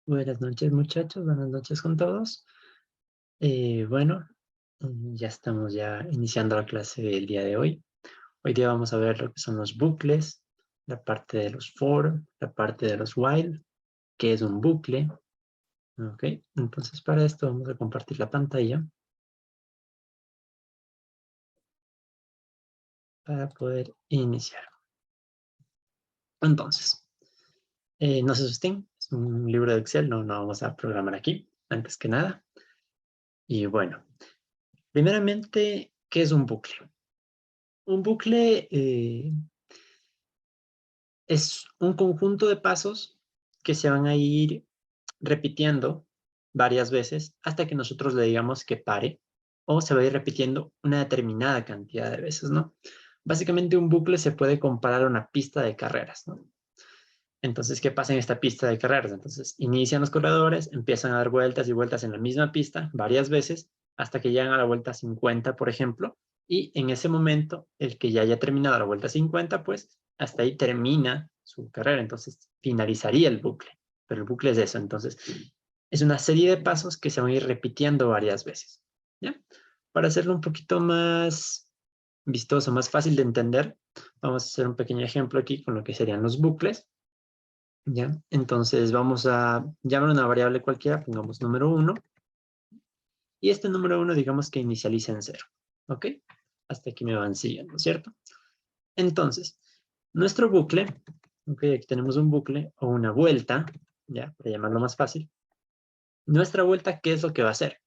Buenas noches, muchachos. Buenas noches con todos. Bueno, ya estamos iniciando la clase del día de hoy. Hoy día vamos a ver lo que son los bucles, la parte de los for, la parte de los while, que es un bucle. Ok, entonces para esto vamos a compartir la pantalla para poder iniciar. Entonces, no se asusten, es un libro de Excel, no vamos a programar aquí, antes que nada. Y bueno, primeramente, ¿qué es un bucle? Un bucle es un conjunto de pasos que se van a ir repitiendo varias veces hasta que nosotros le digamos que pare o se va a ir repitiendo una determinada cantidad de veces, ¿no? Básicamente un bucle se puede comparar a una pista de carreras, ¿no? Entonces, ¿qué pasa en esta pista de carreras? Entonces, inician los corredores, empiezan a dar vueltas y vueltas en la misma pista varias veces hasta que llegan a la vuelta 50, por ejemplo, y en ese momento, el que ya haya terminado la vuelta 50, pues hasta ahí termina su carrera. Entonces, finalizaría el bucle. Pero el bucle es eso. Entonces, es una serie de pasos que se van a ir repitiendo varias veces. ¿Ya? Para hacerlo un poquito más vistoso, más fácil de entender, vamos a hacer un pequeño ejemplo aquí con lo que serían los bucles. ¿Ya? Entonces vamos a llamar una variable cualquiera, pongamos número 1, y este número 1 digamos que inicializa en 0. ¿Ok? Hasta aquí me van siguiendo, ¿cierto? Entonces, nuestro bucle, ok, aquí tenemos un bucle o una vuelta, ya, para llamarlo más fácil. Nuestra vuelta, ¿qué es lo que va a hacer?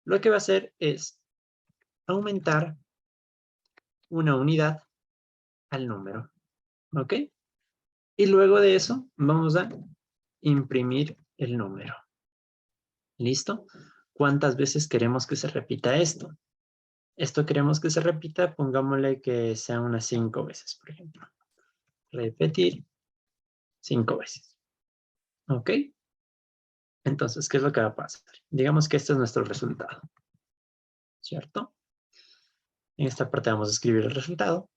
Lo que va a hacer es aumentar una unidad al número, ¿ok? Y luego de eso vamos a imprimir el número. ¿Listo? ¿Cuántas veces queremos que se repita esto? Esto queremos que se repita, pongámosle que sea unas 5 veces, por ejemplo. Repetir 5 veces. ¿Ok? Entonces, ¿qué es lo que va a pasar? Digamos que este es nuestro resultado, ¿cierto? En esta parte vamos a escribir el resultado.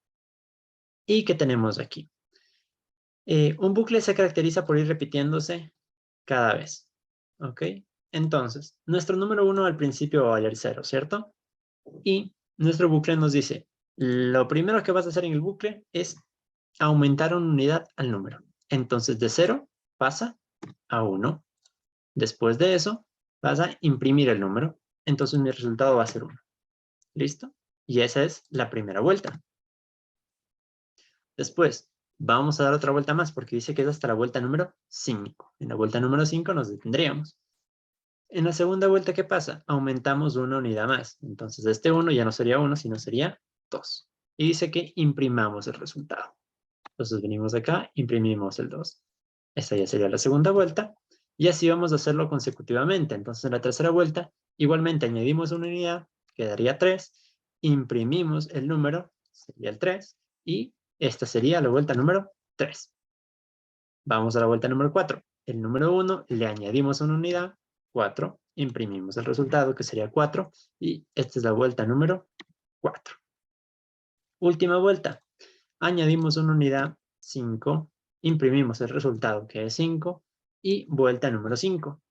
¿Y qué tenemos aquí? Un bucle se caracteriza por ir repitiéndose cada vez. ¿Ok? Entonces, nuestro número 1 al principio va a valer 0, ¿cierto? Y nuestro bucle nos dice, lo primero que vas a hacer en el bucle es aumentar una unidad al número. Entonces, de 0 pasa a 1. Después de eso, vas a imprimir el número. Entonces, mi resultado va a ser 1. ¿Listo? Y esa es la primera vuelta. Después, vamos a dar otra vuelta más porque dice que es hasta la vuelta número 5. En la vuelta número 5 nos detendríamos. En la segunda vuelta, ¿qué pasa? Aumentamos una unidad más. Entonces, este 1 ya no sería 1, sino sería 2. Y dice que imprimamos el resultado. Entonces, venimos acá, imprimimos el 2. Esta ya sería la segunda vuelta. Y así vamos a hacerlo consecutivamente. Entonces, en la tercera vuelta, igualmente añadimos una unidad, quedaría 3. Imprimimos el número, sería el 3. Y esta sería la vuelta número 3. Vamos a la vuelta número 4. El número 1 le añadimos una unidad, 4. Imprimimos el resultado, que sería 4. Y esta es la vuelta número 4. Última vuelta. Añadimos una unidad, 5. Imprimimos el resultado, que es 5. Y vuelta número 5.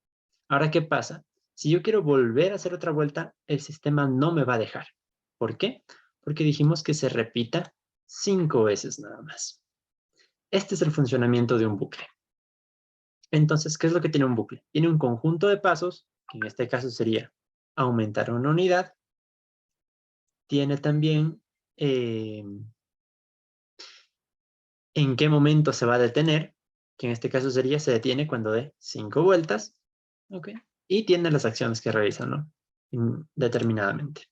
Ahora, ¿qué pasa? Si yo quiero volver a hacer otra vuelta, el sistema no me va a dejar. ¿Por qué? Porque dijimos que se repita 5 veces nada más. Este es el funcionamiento de un bucle. Entonces, ¿qué es lo que tiene un bucle? Tiene un conjunto de pasos, que en este caso sería aumentar una unidad. Tiene también en qué momento se va a detener, que en este caso sería se detiene cuando dé 5 vueltas. ¿Ok? Y tiene las acciones que realiza, ¿no? Determinadamente.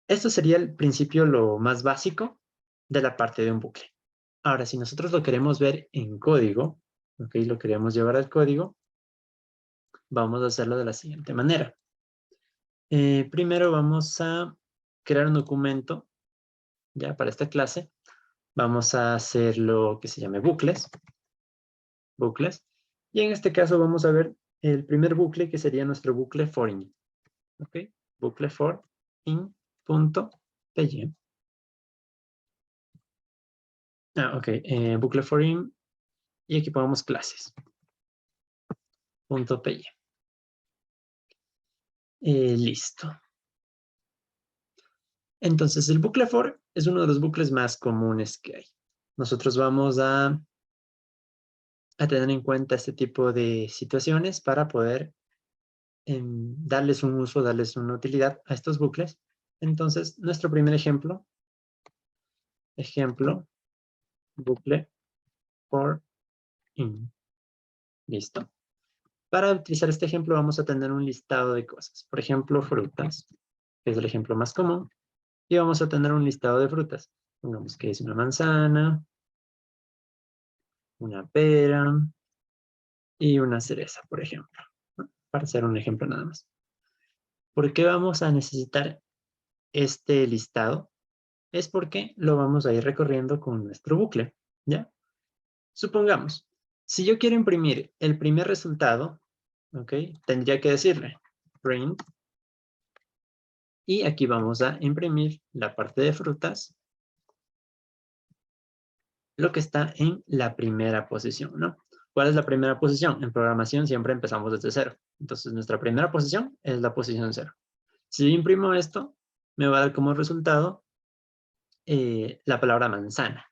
Esto sería el principio lo más básico de la parte de un bucle. Ahora, si nosotros lo queremos ver en código, ¿ok? Lo queremos llevar al código, vamos a hacerlo de la siguiente manera. Primero vamos a crear un documento ya para esta clase. Vamos a hacer lo que se llame bucles. Bucles. Y en este caso vamos a ver el primer bucle que sería nuestro bucle for in. ¿Ok? Bucle for in.py. Ok. Bucle for in. Y aquí ponemos clases. .py. Listo. Entonces, el bucle for es uno de los bucles más comunes que hay. Nosotros vamos a tener en cuenta este tipo de situaciones para poder darles un uso, darles una utilidad a estos bucles. Entonces, nuestro primer ejemplo, bucle for in. Listo. Para utilizar este ejemplo vamos a tener un listado de cosas. Por ejemplo, frutas, que es el ejemplo más común. Y vamos a tener un listado de frutas. Pongamos que es una manzana, una pera y una cereza, por ejemplo, ¿no? Para hacer un ejemplo nada más. ¿Por qué vamos a necesitar este listado? Es porque lo vamos a ir recorriendo con nuestro bucle, ¿ya? Supongamos, si yo quiero imprimir el primer resultado, ¿ok? Tendría que decirle print, y aquí vamos a imprimir la parte de frutas, lo que está en la primera posición, ¿no? ¿Cuál es la primera posición? En programación siempre empezamos desde cero. Entonces, nuestra primera posición es la posición 0. Si yo imprimo esto, me va a dar como resultado la palabra manzana.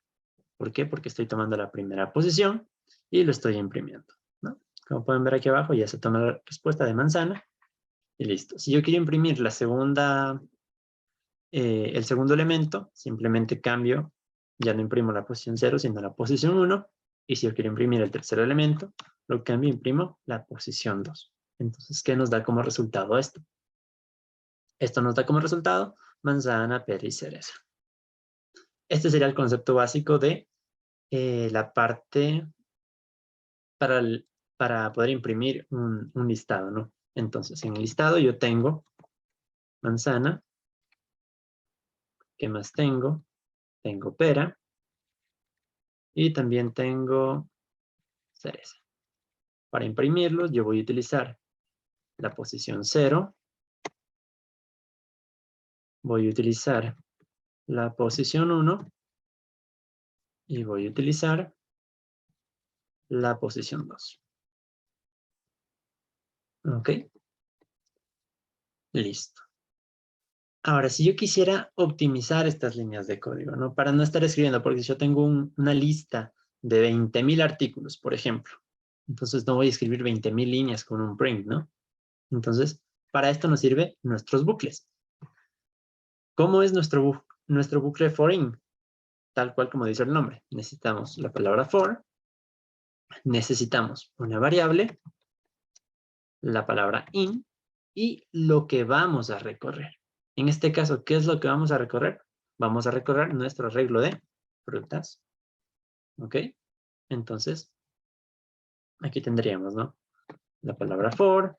¿Por qué? Porque estoy tomando la primera posición y lo estoy imprimiendo, ¿no? Como pueden ver aquí abajo, ya se toma la respuesta de manzana y listo. Si yo quiero imprimir la segunda, el segundo elemento, simplemente cambio, ya no imprimo la posición 0, sino la posición 1. Y si yo quiero imprimir el tercer elemento, lo cambio, imprimo la posición 2. Entonces, ¿qué nos da como resultado esto? Esto nos da como resultado manzana, pera y cereza. Este sería el concepto básico de la parte para poder imprimir un listado, ¿no? Entonces, en el listado yo tengo manzana. ¿Qué más tengo? Tengo pera. Y también tengo cereza. Para imprimirlos, yo voy a utilizar la posición 0. Voy a utilizar la posición 1. Y voy a utilizar la posición 2. ¿Ok? Listo. Ahora, si yo quisiera optimizar estas líneas de código, ¿no? Para no estar escribiendo, porque si yo tengo una lista de 20,000 artículos, por ejemplo, entonces no voy a escribir 20,000 líneas con un print, ¿no? Entonces, para esto nos sirven nuestros bucles. ¿Cómo es nuestro bucle for in? Tal cual como dice el nombre. Necesitamos la palabra for, necesitamos una variable, la palabra in, y lo que vamos a recorrer. En este caso, ¿qué es lo que vamos a recorrer? Vamos a recorrer nuestro arreglo de frutas. ¿Ok? Entonces, aquí tendríamos, ¿no? La palabra for.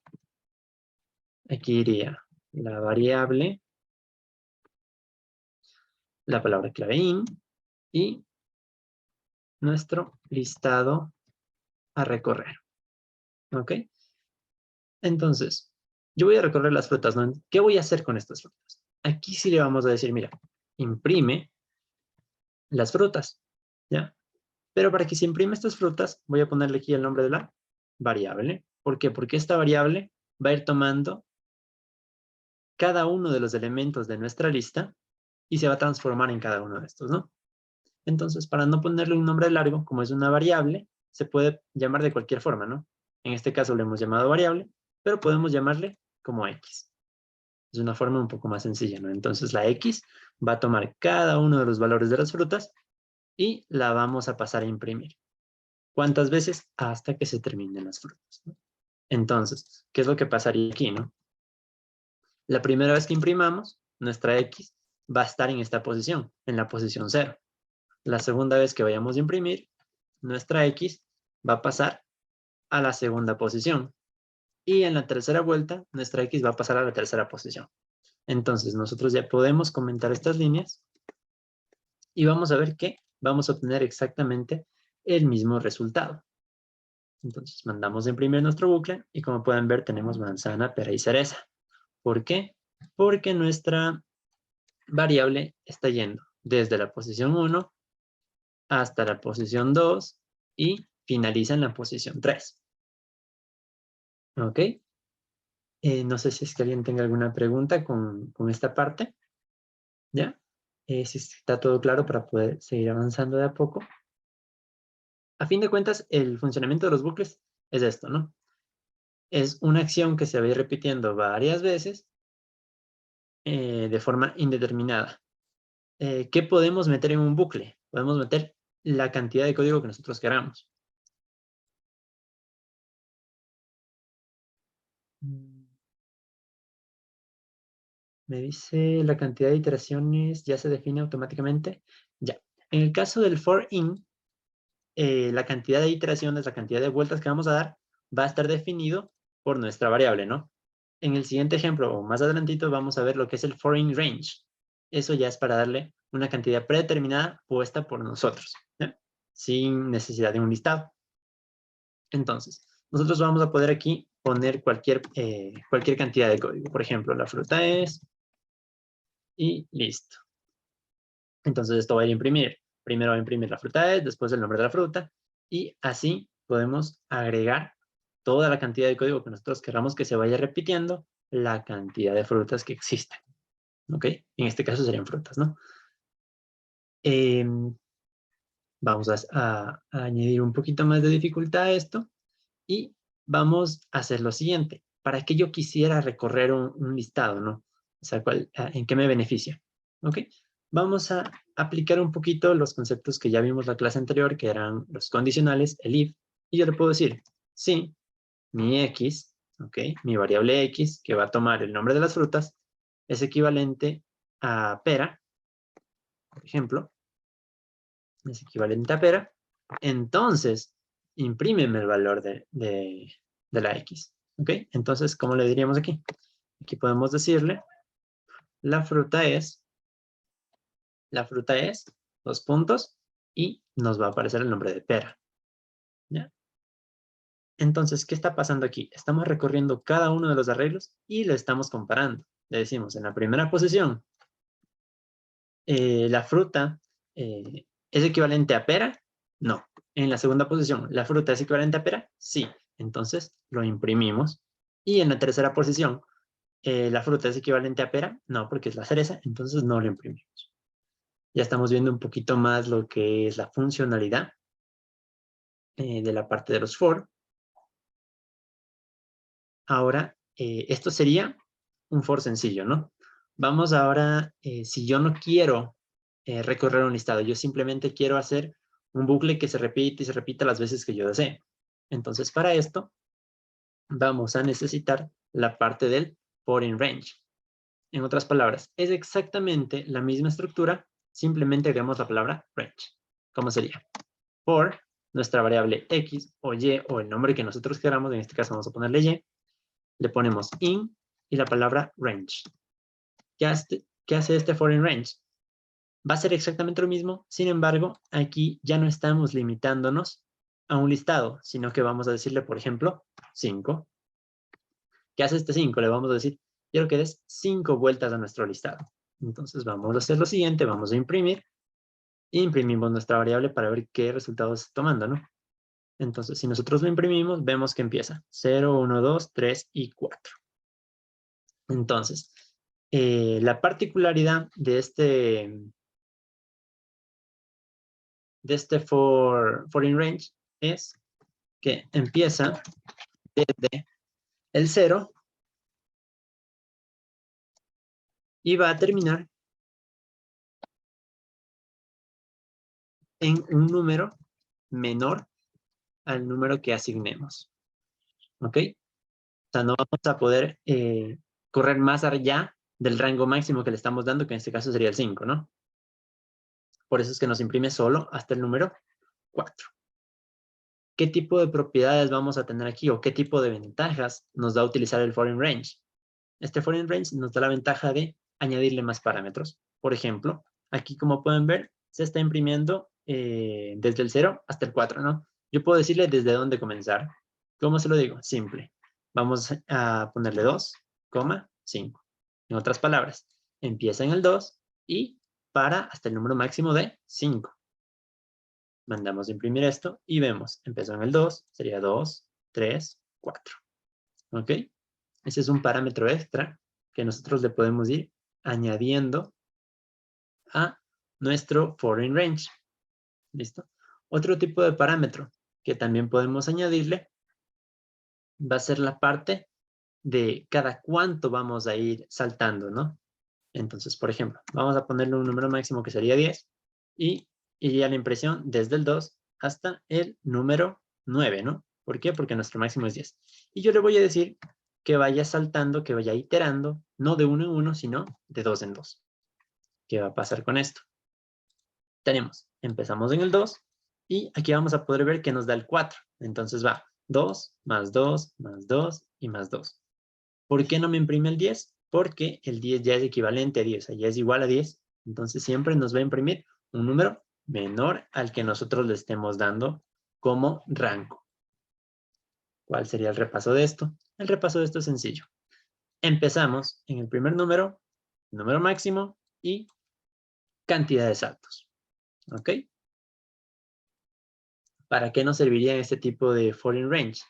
Aquí iría la variable, la palabra clave in y nuestro listado a recorrer. ¿Ok? Entonces, yo voy a recorrer las frutas, ¿no? ¿Qué voy a hacer con estas frutas? Aquí sí le vamos a decir, mira, imprime las frutas, ¿ya? Pero para que se imprime estas frutas, voy a ponerle aquí el nombre de la variable. ¿Por qué? Porque esta variable va a ir tomando cada uno de los elementos de nuestra lista y se va a transformar en cada uno de estos, ¿no? Entonces, para no ponerle un nombre largo, como es una variable, se puede llamar de cualquier forma, ¿no? En este caso le hemos llamado variable, pero podemos llamarle como X. Es una forma un poco más sencilla, ¿no? Entonces la X va a tomar cada uno de los valores de las frutas y la vamos a pasar a imprimir. ¿Cuántas veces? Hasta que se terminen las frutas, ¿no? Entonces, ¿qué es lo que pasaría aquí, no? La primera vez que imprimamos, nuestra X va a estar en esta posición, en la posición 0. La segunda vez que vayamos a imprimir, nuestra X va a pasar a la segunda posición. Y en la tercera vuelta, nuestra X va a pasar a la tercera posición. Entonces, nosotros ya podemos comentar estas líneas y vamos a ver que vamos a obtener exactamente el mismo resultado. Entonces, mandamos a imprimir nuestro bucle y como pueden ver, tenemos manzana, pera y cereza. ¿Por qué? Porque nuestra variable está yendo desde la posición 1 hasta la posición 2 y finaliza en la posición 3. ¿Ok? No sé si es que alguien tenga alguna pregunta con esta parte. ¿Ya? Si está todo claro para poder seguir avanzando de a poco. A fin de cuentas, el funcionamiento de los bucles es esto, ¿no? Es una acción que se va a ir repitiendo varias veces de forma indeterminada. ¿Qué podemos meter en un bucle? Podemos meter la cantidad de código que nosotros queramos. Me dice la cantidad de iteraciones ya se define automáticamente. Ya. En el caso del for in, la cantidad de iteraciones, la cantidad de vueltas que vamos a dar, va a estar definido por nuestra variable, ¿no? En el siguiente ejemplo, o más adelantito, vamos a ver lo que es el for in range. Eso ya es para darle una cantidad predeterminada puesta por nosotros, ¿no? Sin necesidad de un listado. Entonces, nosotros vamos a poder aquí poner cualquier cantidad de código. Por ejemplo, la fruta es... y listo. Entonces esto va a ir a imprimir. Primero va a imprimir la fruta es, después el nombre de la fruta. Y así podemos agregar toda la cantidad de código que nosotros queramos que se vaya repitiendo la cantidad de frutas que existen. ¿Ok? En este caso serían frutas, ¿no? Vamos a añadir un poquito más de dificultad a esto. Y vamos a hacer lo siguiente. ¿Para qué yo quisiera recorrer un listado, no? O sea, ¿en qué me beneficia? ¿Ok? Vamos a aplicar un poquito los conceptos que ya vimos la clase anterior, que eran los condicionales, el if. Y yo le puedo decir, sí, mi x, ¿ok? Mi variable x, que va a tomar el nombre de las frutas, es equivalente a pera, por ejemplo. Es equivalente a pera. Entonces, imprímeme el valor de la x. ¿Ok? Entonces, ¿cómo le diríamos aquí? Aquí podemos decirle, la fruta es, dos puntos, y nos va a aparecer el nombre de pera. ¿Ya? Entonces, ¿qué está pasando aquí? Estamos recorriendo cada uno de los arreglos y lo estamos comparando. Le decimos, en la primera posición, la fruta es equivalente a pera. No. En la segunda posición, ¿la fruta es equivalente a pera? Sí. Entonces, lo imprimimos. Y en la tercera posición, ¿la fruta es equivalente a pera? No, porque es la cereza, entonces no lo imprimimos. Ya estamos viendo un poquito más lo que es la funcionalidad de la parte de los for. Ahora, esto sería un for sencillo, ¿no? Vamos ahora, si yo no quiero recorrer un listado, yo simplemente quiero hacer un bucle que se repite y se repita las veces que yo desee. Entonces, para esto, vamos a necesitar la parte del for in range. En otras palabras, es exactamente la misma estructura, simplemente agregamos la palabra range. ¿Cómo sería? For nuestra variable x o y o el nombre que nosotros queramos, en este caso vamos a ponerle y, le ponemos in y la palabra range. ¿Qué hace este for in range? Va a ser exactamente lo mismo, sin embargo, aquí ya no estamos limitándonos a un listado, sino que vamos a decirle, por ejemplo, 5. ¿Qué hace este 5? Le vamos a decir, quiero que des 5 vueltas a nuestro listado. Entonces vamos a hacer lo siguiente, vamos a imprimir, e imprimimos nuestra variable para ver qué resultados está tomando, ¿no? Entonces, si nosotros lo imprimimos, vemos que empieza 0, 1, 2, 3 y 4. Entonces, la particularidad de este for in range es que empieza desde el 0 y va a terminar en un número menor al número que asignemos. ¿Ok? O sea, no vamos a poder correr más allá del rango máximo que le estamos dando, que en este caso sería el 5, ¿no? Por eso es que nos imprime solo hasta el número 4. ¿Qué tipo de propiedades vamos a tener aquí o qué tipo de ventajas nos da utilizar el for in range? Este for in range nos da la ventaja de añadirle más parámetros. Por ejemplo, aquí como pueden ver, se está imprimiendo desde el 0 hasta el 4, ¿no? Yo puedo decirle desde dónde comenzar. ¿Cómo se lo digo? Simple. Vamos a ponerle 2, 5. En otras palabras, empieza en el 2 y para hasta el número máximo de 5. Mandamos a imprimir esto y vemos, empezó en el 2, sería 2, 3, 4. ¿Ok? Ese es un parámetro extra que nosotros le podemos ir añadiendo a nuestro foreign range. ¿Listo? Otro tipo de parámetro que también podemos añadirle va a ser la parte de cada cuánto vamos a ir saltando, ¿no? Entonces, por ejemplo, vamos a ponerle un número máximo que sería 10 y iría la impresión desde el 2 hasta el número 9, ¿no? ¿Por qué? Porque nuestro máximo es 10. Y yo le voy a decir que vaya saltando, que vaya iterando, no de uno en uno, sino de dos en dos. ¿Qué va a pasar con esto? Empezamos en el 2 y aquí vamos a poder ver que nos da el 4. Entonces va 2, más 2, más 2 y más 2. ¿Por qué no me imprime el 10? Porque el 10 ya es equivalente a 10, o sea, ya es igual a 10. Entonces siempre nos va a imprimir un número menor al que nosotros le estemos dando como rango. ¿Cuál sería el repaso de esto? El repaso de esto es sencillo. Empezamos en el primer número máximo y cantidad de saltos. ¿Ok? ¿Para qué nos serviría este tipo de foreign range?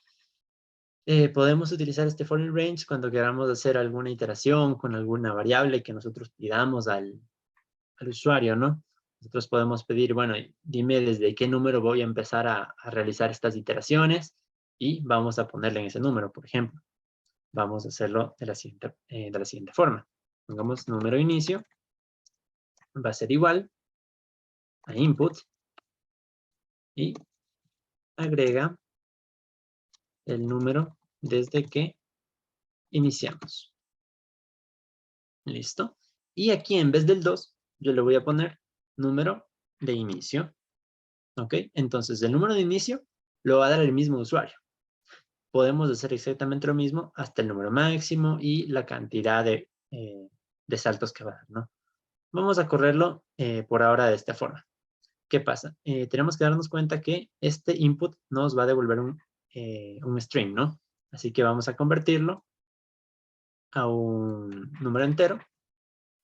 Podemos utilizar este foreign range cuando queramos hacer alguna iteración con alguna variable que nosotros pidamos al usuario, ¿no? Nosotros podemos pedir, bueno, dime desde qué número voy a empezar a realizar estas iteraciones y vamos a ponerle en ese número, por ejemplo. Vamos a hacerlo de la siguiente forma. Pongamos número inicio, va a ser igual a input y agrega el número desde que iniciamos. ¿Listo? Y aquí en vez del 2, yo le voy a poner número de inicio. ¿Ok? Entonces, el número de inicio lo va a dar el mismo usuario. Podemos hacer exactamente lo mismo hasta el número máximo y la cantidad de saltos que va a dar, ¿no? Vamos a correrlo por ahora de esta forma. ¿Qué pasa? Tenemos que darnos cuenta que este input nos va a devolver un string, ¿no? Así que vamos a convertirlo a un número entero.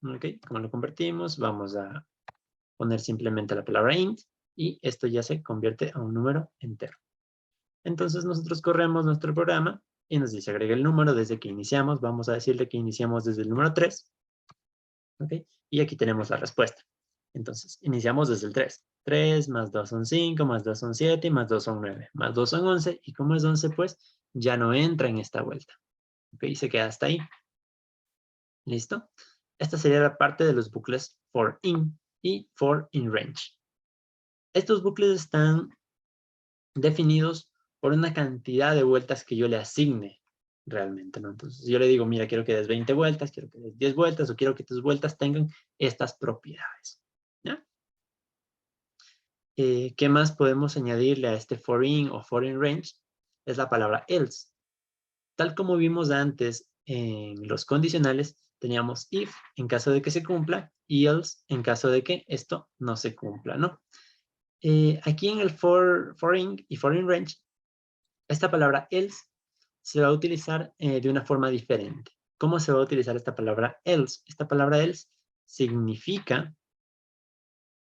¿Ok? Como lo convertimos, vamos a poner simplemente la palabra int y esto ya se convierte a un número entero. Entonces nosotros corremos nuestro programa y nos dice agrega el número desde que iniciamos. Vamos a decirle que iniciamos desde el número 3. ¿Ok? Y aquí tenemos la respuesta. Entonces, iniciamos desde el 3. 3 más 2 son 5, más 2 son 7, y más 2 son 9. Más 2 son 11, y como es 11, pues ya no entra en esta vuelta. ¿Ok? Y se queda hasta ahí. ¿Listo? Esta sería la parte de los bucles for in y for in range. Estos bucles están definidos por una cantidad de vueltas que yo le asigne realmente, ¿no? Entonces yo le digo, mira, quiero que des 20 vueltas, quiero que des 10 vueltas, o quiero que tus vueltas tengan estas propiedades. ¿Ya? ¿Qué más podemos añadirle a este for in o foreign range? Es la palabra else. Tal como vimos antes en los condicionales, teníamos if en caso de que se cumpla y else en caso de que esto no se cumpla, ¿no? Aquí en el for in y foreign range, esta palabra else se va a utilizar de una forma diferente. ¿Cómo se va a utilizar esta palabra else? Esta palabra else significa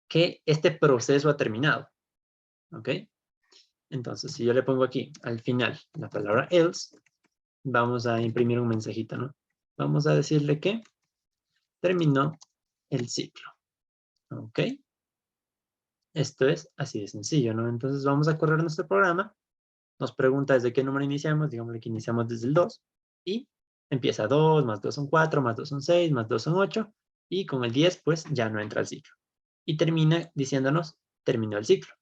que este proceso ha terminado. ¿Ok? Entonces, si yo le pongo aquí al final la palabra else, vamos a imprimir un mensajito, ¿no? Vamos a decirle que terminó el ciclo. ¿Ok? Esto es así de sencillo, ¿no? Entonces vamos a correr nuestro programa. Nos pregunta desde qué número iniciamos. Digamos que iniciamos desde el 2. Y empieza 2, más 2 son 4, más 2 son 6, más 2 son 8. Y con el 10, pues ya no entra el ciclo. Y termina diciéndonos, terminó el ciclo.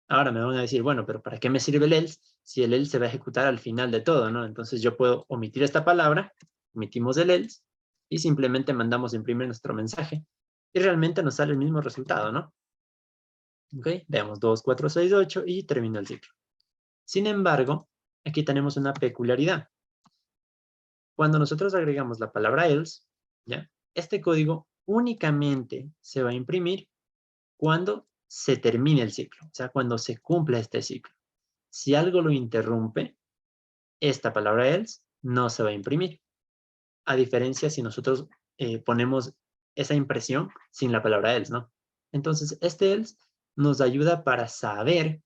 Ahora me van a decir, bueno, pero ¿para qué me sirve el else si el else se va a ejecutar al final de todo, ¿no? Entonces yo puedo omitir esta palabra, omitimos el else y simplemente mandamos a imprimir nuestro mensaje y realmente nos sale el mismo resultado, ¿no? ¿Ok? Veamos 2, 4, 6, 8 y terminó el ciclo. Sin embargo, aquí tenemos una peculiaridad. Cuando nosotros agregamos la palabra else, ¿ya? Este código únicamente se va a imprimir cuando se termine el ciclo, o sea, cuando se cumpla este ciclo. Si algo lo interrumpe, esta palabra else no se va a imprimir. A diferencia si nosotros ponemos esa impresión sin la palabra else, ¿no? Entonces, este else nos ayuda para saber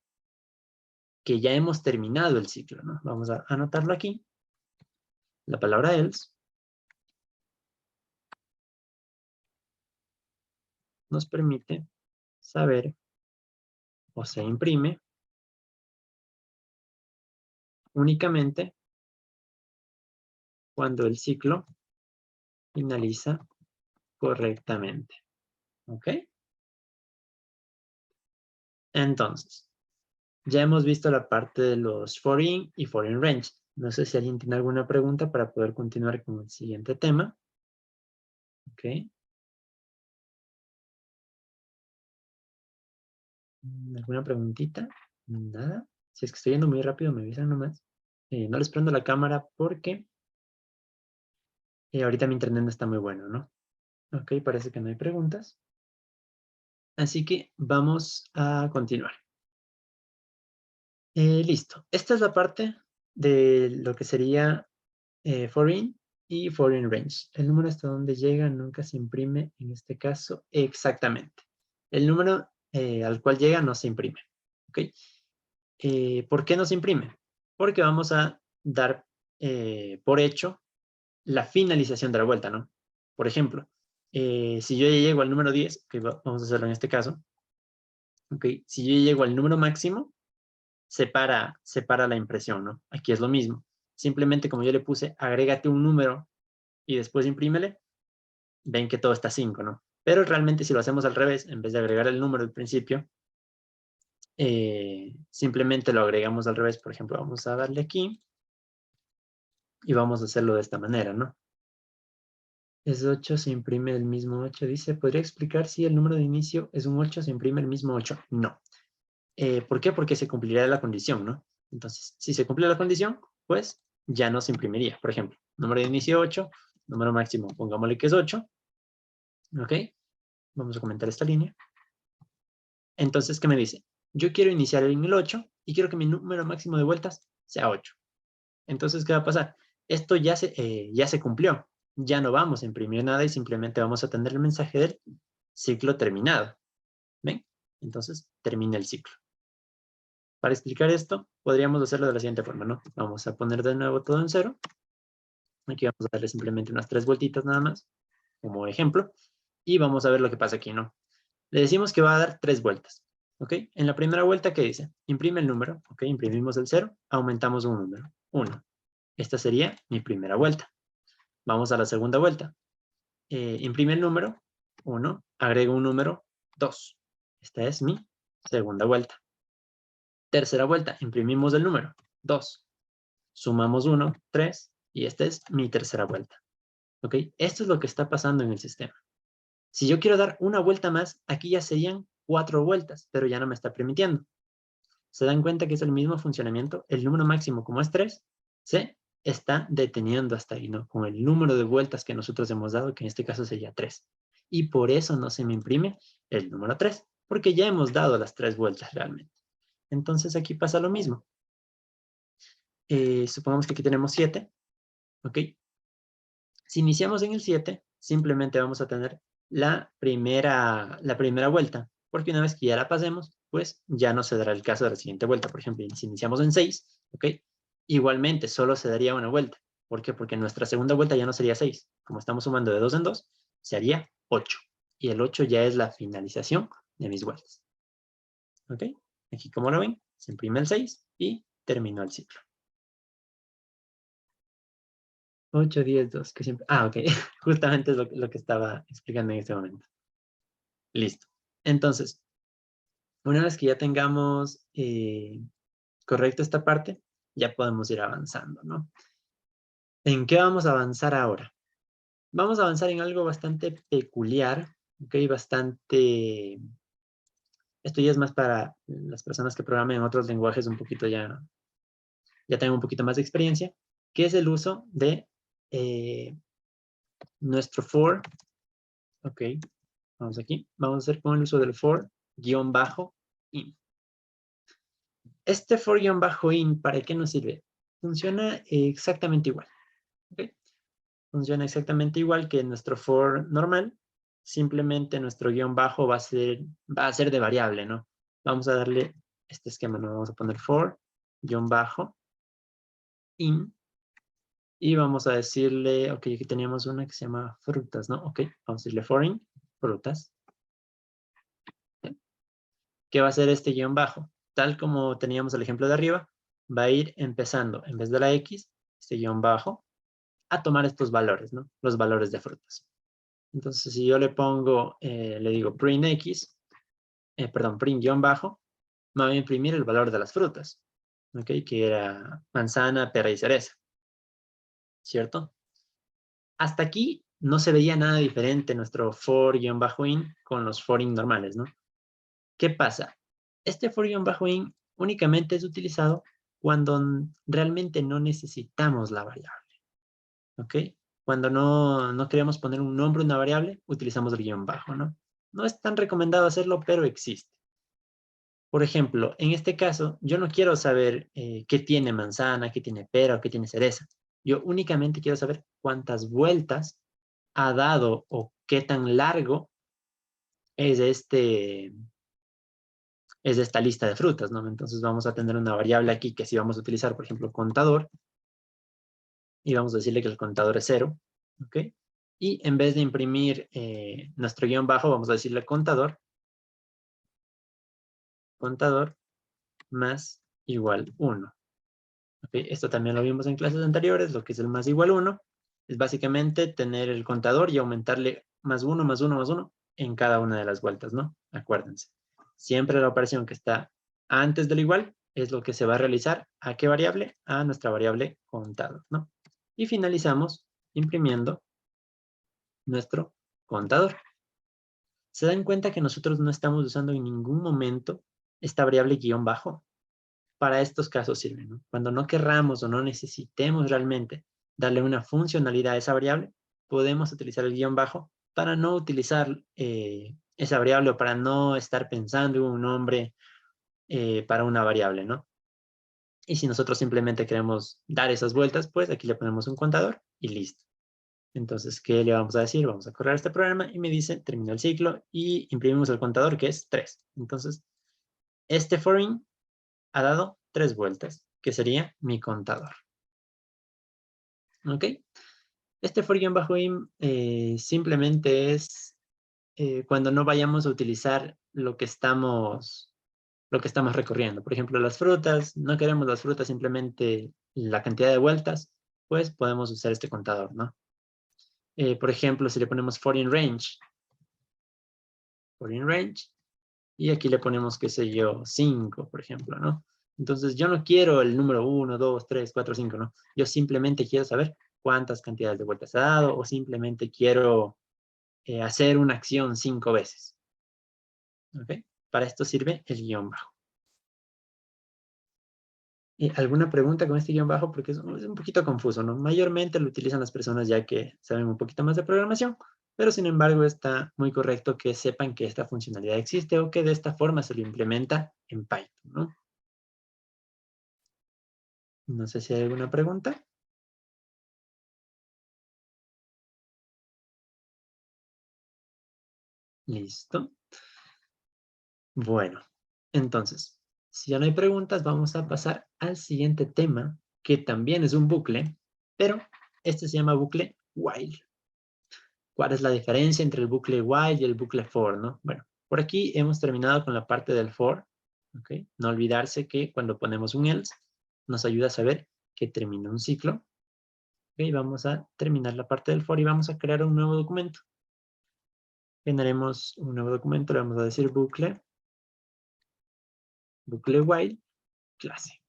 que ya hemos terminado el ciclo, ¿no? Vamos a anotarlo aquí. la palabra else nos permite saber o se imprime únicamente cuando el ciclo finaliza correctamente. ¿Ok? Entonces, ya hemos visto la parte de los foreign y foreign range. No sé si alguien tiene alguna pregunta para poder continuar con el siguiente tema. ¿Ok? ¿Alguna preguntita? Nada. Si es que estoy yendo muy rápido, me avisan nomás. No les prendo la cámara porque ahorita mi internet no está muy bueno, ¿no? Ok, parece que no hay preguntas. Así que vamos a continuar. Listo. Esta es la parte de lo que sería foreign y foreign range. El número hasta donde llega nunca se imprime, en este caso, exactamente. El número al cual llega no se imprime. ¿Ok? ¿Por qué no se imprime? Porque vamos a dar por hecho la finalización de la vuelta, ¿no? Por ejemplo, si yo ya llego al número 10, que vamos a hacerlo en este caso, ¿okay? Si yo ya llego al número máximo, separa la impresión, ¿no? Aquí es lo mismo. Simplemente como yo le puse, agrégate un número y después imprímele, ven que todo está 5, ¿no? Pero realmente si lo hacemos al revés, en vez de agregar el número al principio, simplemente lo agregamos al revés. Por ejemplo, vamos a darle aquí y vamos a hacerlo de esta manera, ¿no? Es 8, se imprime el mismo 8. Dice, ¿podría explicar si el número de inicio es un 8, se imprime el mismo 8? No. ¿Por qué? Porque se cumpliría la condición, ¿no? Entonces, si se cumple la condición, pues ya no se imprimiría. Por ejemplo, número de inicio 8, número máximo, pongámosle que es 8. ¿Ok? Vamos a comentar esta línea. Entonces, ¿qué me dice? Yo quiero iniciar en el 8 y quiero que mi número máximo de vueltas sea 8. Entonces, ¿qué va a pasar? Esto ya se cumplió. Ya no vamos a imprimir nada y simplemente vamos a tener el mensaje del ciclo terminado. ¿Ven? Entonces, termina el ciclo. Para explicar esto, podríamos hacerlo de la siguiente forma, ¿no? Vamos a poner de nuevo todo en 0. Aquí vamos a darle simplemente unas 3 vueltitas nada más, como ejemplo. Y vamos a ver lo que pasa aquí, ¿no? Le decimos que va a dar 3 vueltas. ¿Ok? En la primera vuelta, ¿qué dice? Imprime el número. ¿Ok? Imprimimos el 0, aumentamos un número. 1. Esta sería mi primera vuelta. Vamos a la segunda vuelta. Imprime el número. 1. Agrego un número. 2. Esta es mi segunda vuelta. Tercera vuelta. Imprimimos el número. 2. Sumamos 1. 3. Y esta es mi tercera vuelta. ¿Ok? Esto es lo que está pasando en el sistema. Si yo quiero dar una vuelta más, aquí ya serían 4 vueltas, pero ya no me está permitiendo. ¿Se dan cuenta que es el mismo funcionamiento? El número máximo, como es 3, se está deteniendo hasta ahí, ¿no? Con el número de vueltas que nosotros hemos dado, que en este caso sería 3. Y por eso no se me imprime el número 3, porque ya hemos dado las 3 vueltas realmente. Entonces aquí pasa lo mismo. Supongamos que aquí tenemos 7, ¿ok? Si iniciamos en el 7, simplemente vamos a tener la primera vuelta, porque una vez que ya la pasemos, pues ya no se dará el caso de la siguiente vuelta. Por ejemplo, si iniciamos en 6, ¿ok? Igualmente, solo se daría una vuelta. ¿Por qué? Porque nuestra segunda vuelta ya no sería 6. Como estamos sumando de 2 en 2, sería 8. Y el 8 ya es la finalización de mis vueltas. ¿Ok? Aquí, como lo ven, se imprime el 6 y terminó el ciclo. 8, 10, 2, que siempre... Ah, ok. Justamente es lo que estaba explicando en este momento. Listo. Entonces, una vez que ya tengamos correcto esta parte, ya podemos ir avanzando, ¿no? ¿En qué vamos a avanzar ahora? Vamos a avanzar en algo bastante peculiar, ¿ok? Bastante... Esto ya es más para las personas que programan en otros lenguajes un poquito ya tengan un poquito más de experiencia, que es el uso de nuestro for, ¿ok? Vamos aquí. Vamos a hacer con el uso del for-in. Este for-in, ¿para qué nos sirve? Funciona exactamente igual. ¿Okay? Funciona exactamente igual que nuestro for normal. Simplemente nuestro guión bajo va a ser de variable, ¿no? Vamos a darle este esquema, ¿no? Vamos a poner for-in Y vamos a decirle, ok, aquí teníamos una que se llama frutas, ¿no? Ok, vamos a decirle foreign, frutas. ¿Qué va a ser este guión bajo? Tal como teníamos el ejemplo de arriba, va a ir empezando, en vez de la X, este guión bajo, a tomar estos valores, ¿no? Los valores de frutas. Entonces, si yo le pongo, le digo print X, perdón, print guión bajo, me va a imprimir el valor de las frutas, ¿ok? Que era manzana, pera y cereza, ¿cierto? Hasta aquí no se veía nada diferente nuestro for-in con los for-in normales, ¿no? ¿Qué pasa? Este for-in únicamente es utilizado cuando realmente no necesitamos la variable, ¿ok? Cuando no queremos poner un nombre a una variable, utilizamos el guión bajo, ¿no? No es tan recomendado hacerlo, pero existe. Por ejemplo, en este caso, yo no quiero saber qué tiene manzana, qué tiene pera o qué tiene cereza. Yo únicamente quiero saber cuántas vueltas ha dado o qué tan largo es esta lista de frutas, ¿no? Entonces vamos a tener una variable aquí que si vamos a utilizar, por ejemplo, contador, y vamos a decirle que el contador es 0, ¿ok? Y en vez de imprimir nuestro guión bajo, vamos a decirle contador más igual 1. ¿Okay? Esto también lo vimos en clases anteriores, lo que es el más igual 1, es básicamente tener el contador y aumentarle más 1, más 1, más 1 en cada una de las vueltas, ¿no? Acuérdense. Siempre la operación que está antes del igual es lo que se va a realizar. ¿A qué variable? A nuestra variable contador, ¿no? Y finalizamos imprimiendo nuestro contador. ¿Se dan cuenta que nosotros no estamos usando en ningún momento esta variable guión bajo? Para estos casos sirve, ¿no? Cuando no querramos o no necesitemos realmente darle una funcionalidad a esa variable, podemos utilizar el guión bajo para no utilizar esa variable o para no estar pensando en un nombre para una variable, ¿no? Y si nosotros simplemente queremos dar esas vueltas, pues aquí le ponemos un contador y listo. Entonces, ¿qué le vamos a decir? Vamos a correr este programa y me dice, terminó el ciclo y imprimimos el contador que es 3. Entonces, este foreign ha dado 3 vueltas, que sería mi contador. ¿Ok? Este for-in simplemente es cuando no vayamos a utilizar lo que estamos recorriendo. Por ejemplo, las frutas, no queremos las frutas, simplemente la cantidad de vueltas, pues podemos usar este contador, ¿no? Por ejemplo, si le ponemos for-in range, y aquí le ponemos, qué sé yo, 5, por ejemplo, ¿no? Entonces, yo no quiero el número 1, 2, 3, 4, 5, ¿no? Yo simplemente quiero saber cuántas cantidades de vueltas ha dado o simplemente quiero hacer una acción 5 veces. ¿Ok? Para esto sirve el guión bajo. ¿Alguna pregunta con este guión bajo? Porque es un poquito confuso, ¿no? Mayormente lo utilizan las personas ya que saben un poquito más de programación, pero sin embargo está muy correcto que sepan que esta funcionalidad existe o que de esta forma se lo implementa en Python, ¿no? No sé si hay alguna pregunta. Listo. Bueno, entonces, si ya no hay preguntas, vamos a pasar al siguiente tema, que también es un bucle, pero este se llama bucle while. ¿Cuál es la diferencia entre el bucle while y el bucle for, no? Bueno, por aquí hemos terminado con la parte del for, ¿ok? No olvidarse que cuando ponemos un else, nos ayuda a saber que termina un ciclo. ¿Ok? Vamos a terminar la parte del for y vamos a crear un nuevo documento. Generaremos un nuevo documento, le vamos a decir bucle while, clase,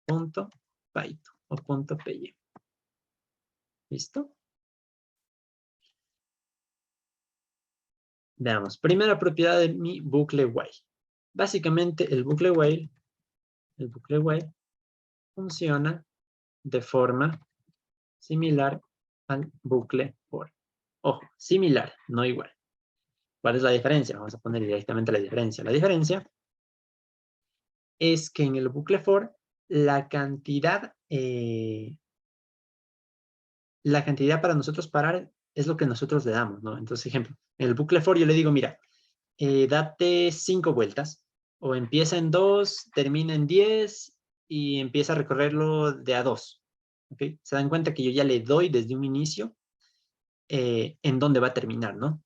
punto Python o punto py. ¿Listo? Veamos, primera propiedad de mi bucle while. Básicamente el bucle while funciona de forma similar al bucle for. Ojo, similar, no igual. ¿Cuál es la diferencia? Vamos a poner directamente la diferencia. La diferencia es que en el bucle for la cantidad para nosotros parar es lo que nosotros le damos, ¿no? Entonces, ejemplo, en el bucle for yo le digo, mira, date 5 vueltas, o empieza en 2, termina en 10 y empieza a recorrerlo de a 2. ¿Ok? Se dan cuenta que yo ya le doy desde un inicio en dónde va a terminar, ¿no?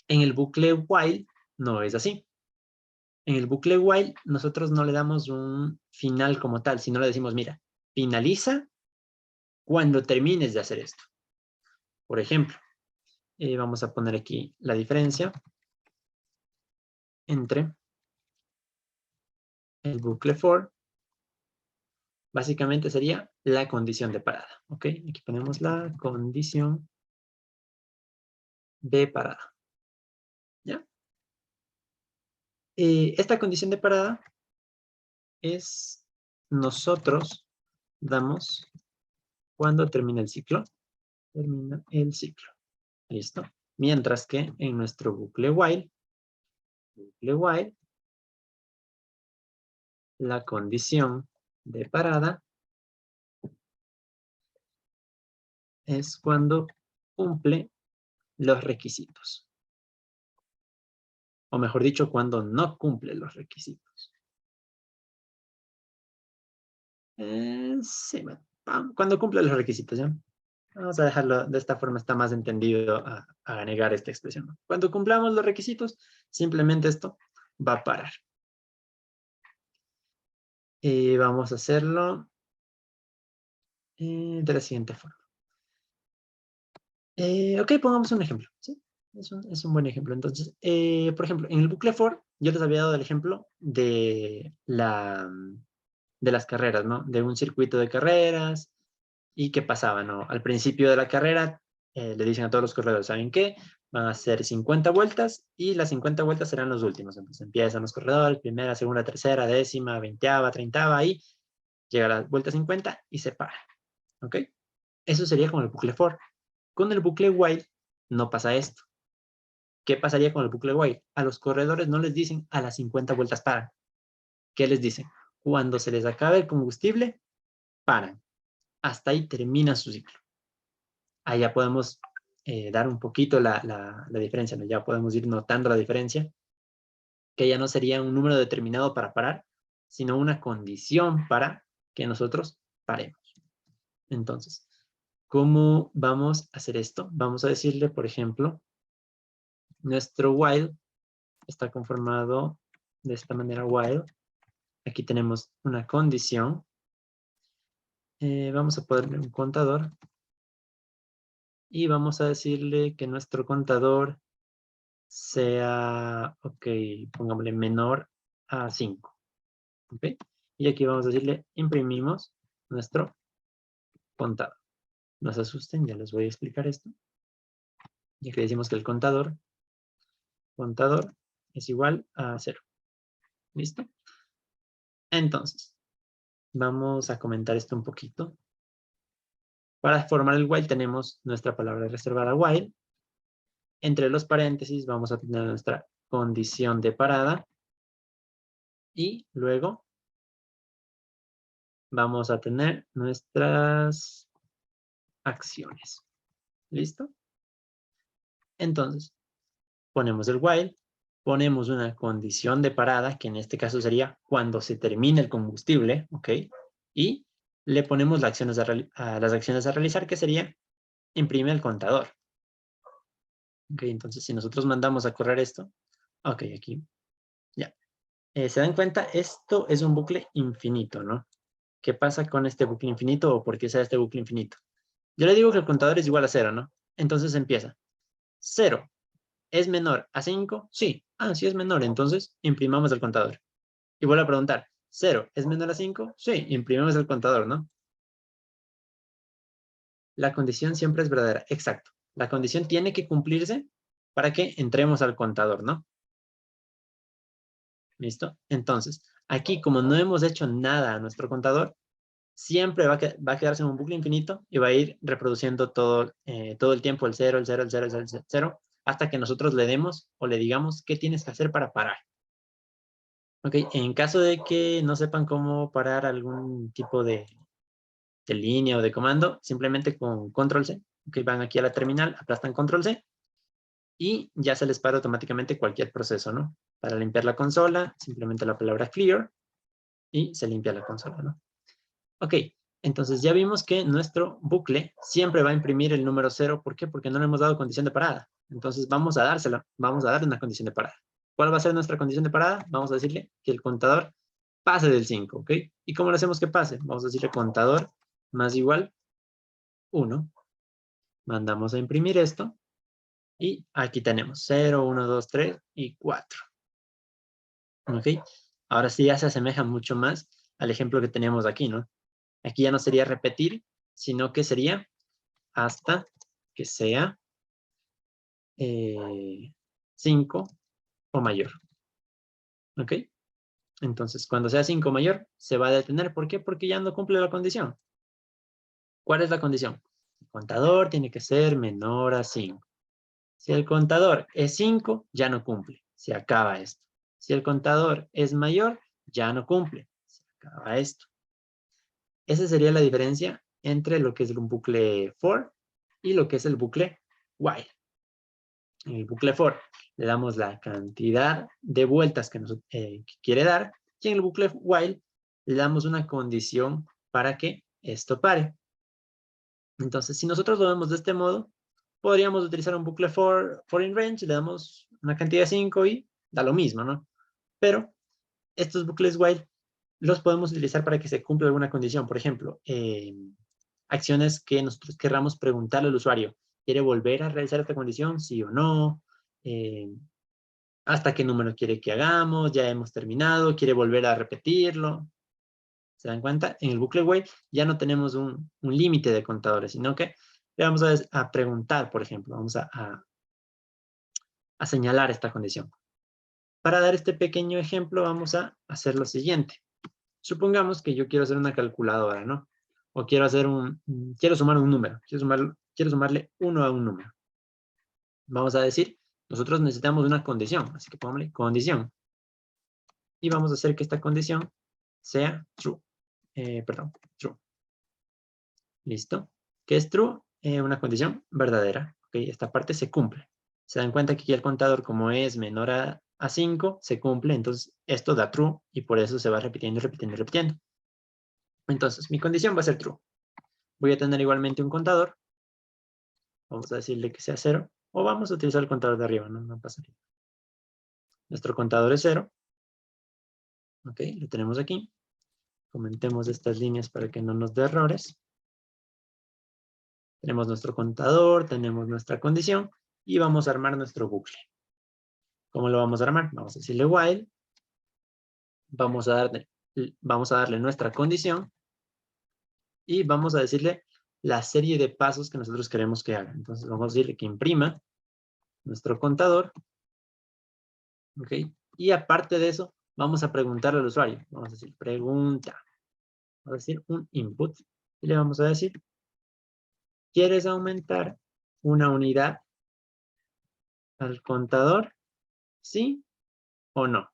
En el bucle while no es así. En el bucle while nosotros no le damos un final como tal, sino le decimos, mira, finaliza cuando termines de hacer esto. Por ejemplo, vamos a poner aquí la diferencia entre el bucle for, básicamente sería la condición de parada, ¿ok? Aquí ponemos la condición de parada, ¿ya? Esta condición de parada es nosotros damos cuando termina el ciclo. Termina el ciclo. ¿Listo? Mientras que en nuestro bucle while, la condición de parada es cuando cumple los requisitos. O mejor dicho, cuando no cumple los requisitos. Sí, bueno, cuando cumple los requisitos, ¿ya? Vamos a dejarlo de esta forma, está más entendido a negar esta expresión, ¿no? Cuando cumplamos los requisitos, simplemente esto va a parar. Y vamos a hacerlo de la siguiente forma. Ok, pongamos un ejemplo, ¿sí? Es un buen ejemplo. Entonces, por ejemplo, en el bucle for, yo les había dado el ejemplo de las carreras, ¿no? De un circuito de carreras y qué pasaba, ¿no? Al principio de la carrera le dicen a todos los corredores, ¿saben qué? Van a hacer 50 vueltas y las 50 vueltas serán los últimos. Entonces empiezan los corredores, primera, segunda, tercera, décima, veinteava, treintava y llega a la vuelta 50 y se para, ¿ok? Eso sería como el bucle for. Con el bucle while no pasa esto. ¿Qué pasaría con el bucle while? A los corredores no les dicen a las 50 vueltas paran. ¿Qué les dicen? Cuando se les acabe el combustible, paran. Hasta ahí termina su ciclo. Ahí ya podemos dar un poquito la diferencia, ¿no? Ya podemos ir notando la diferencia, que ya no sería un número determinado para parar, sino una condición para que nosotros paremos. Entonces, ¿cómo vamos a hacer esto? Vamos a decirle, por ejemplo, nuestro while está conformado de esta manera, while. Aquí tenemos una condición. Vamos a ponerle un contador. Y vamos a decirle que nuestro contador sea, ok, pongámosle menor a 5. ¿Ok? Y aquí vamos a decirle, imprimimos nuestro contador. No se asusten, ya les voy a explicar esto. Y aquí decimos que el contador es igual a 0. ¿Listo? Entonces, vamos a comentar esto un poquito. Para formar el while tenemos nuestra palabra reservada while. Entre los paréntesis vamos a tener nuestra condición de parada. Y luego vamos a tener nuestras acciones. ¿Listo? Entonces, ponemos el while, ponemos una condición de parada, que en este caso sería cuando se termine el combustible, ¿ok? Y le ponemos las acciones a realizar, que sería imprime el contador. Ok, entonces si nosotros mandamos a correr esto, ok, aquí, ya. ¿Se dan cuenta? Esto es un bucle infinito, ¿no? ¿Qué pasa con este bucle infinito o por qué sea este bucle infinito? Yo le digo que el contador es igual a 0, ¿no? Entonces empieza. 0 ¿es menor a 5? Sí. Ah, sí es menor, entonces imprimamos el contador. Y vuelvo a preguntar, ¿0 es menor a 5? Sí, imprimimos el contador, ¿no? La condición siempre es verdadera, exacto. La condición tiene que cumplirse para que entremos al contador, ¿no? ¿Listo? Entonces, aquí como no hemos hecho nada a nuestro contador, siempre va a quedarse en un bucle infinito y va a ir reproduciendo todo el tiempo el 0, el 0, el 0, el 0, el 0, hasta que nosotros le demos o le digamos qué tienes que hacer para parar. Ok, en caso de que no sepan cómo parar algún tipo de línea o de comando, simplemente con control C, ok, van aquí a la terminal, aplastan control C y ya se les para automáticamente cualquier proceso, ¿no? Para limpiar la consola, simplemente la palabra clear y se limpia la consola, ¿no? Ok, Entonces ya vimos que nuestro bucle siempre va a imprimir el número 0. ¿Por qué? Porque no le hemos dado condición de parada. Entonces vamos a darle una condición de parada. ¿Cuál va a ser nuestra condición de parada? Vamos a decirle que el contador pase del 5, ¿ok? ¿Y cómo le hacemos que pase? Vamos a decirle contador más igual 1. Mandamos a imprimir esto. Y aquí tenemos 0, 1, 2, 3 y 4. ¿Ok? Ahora sí ya se asemeja mucho más al ejemplo que teníamos aquí, ¿no? Aquí ya no sería repetir, sino que sería hasta que sea 5 o mayor. ¿Ok? Entonces, cuando sea 5 o mayor, se va a detener. ¿Por qué? Porque ya no cumple la condición. ¿Cuál es la condición? El contador tiene que ser menor a 5. Si el contador es 5, ya no cumple. Se acaba esto. Si el contador es mayor, ya no cumple. Se acaba esto. Esa sería la diferencia entre lo que es un bucle for y lo que es el bucle while. En el bucle for le damos la cantidad de vueltas que quiere dar, y en el bucle while le damos una condición para que esto pare. Entonces, si nosotros lo vemos de este modo, podríamos utilizar un bucle for in range, le damos una cantidad de 5 y da lo mismo, ¿no? Pero estos bucles while los podemos utilizar para que se cumpla alguna condición. Por ejemplo, acciones que nosotros querramos preguntarle al usuario. ¿Quiere volver a realizar esta condición? ¿Sí o no? ¿Hasta qué número quiere que hagamos? ¿Ya hemos terminado? ¿Quiere volver a repetirlo? ¿Se dan cuenta? En el bucle while ya no tenemos un límite de contadores, sino que le vamos a preguntar, por ejemplo. Vamos a señalar esta condición. Para dar este pequeño ejemplo, vamos a hacer lo siguiente. Supongamos que yo quiero hacer una calculadora, ¿no? O quiero sumar un número. Quiero sumarle 1 a un número. Vamos a decir, nosotros necesitamos una condición. Así que pongámosle condición. Y vamos a hacer que esta condición sea true. True. ¿Listo? ¿Qué es true? Una condición verdadera. ¿Ok? Esta parte se cumple. Se dan cuenta que aquí el contador, como es menor a 5, se cumple. Entonces, esto da true y por eso se va repitiendo, repitiendo, repitiendo. Entonces, mi condición va a ser true. Voy a tener igualmente un contador. Vamos a decirle que sea 0. O vamos a utilizar el contador de arriba, no pasa nada. Nuestro contador es 0. Ok, lo tenemos aquí. Comentemos estas líneas para que no nos dé errores. Tenemos nuestro contador, tenemos nuestra condición y vamos a armar nuestro bucle. ¿Cómo lo vamos a armar? Vamos a decirle while. Vamos a darle nuestra condición y vamos a decirle la serie de pasos que nosotros queremos que haga. Entonces vamos a decirle que imprima nuestro contador. ¿Ok? Y aparte de eso, vamos a preguntarle al usuario. Vamos a decir pregunta. Vamos a decir un input. Y le vamos a decir, ¿quieres aumentar una unidad al contador? ¿Sí o no?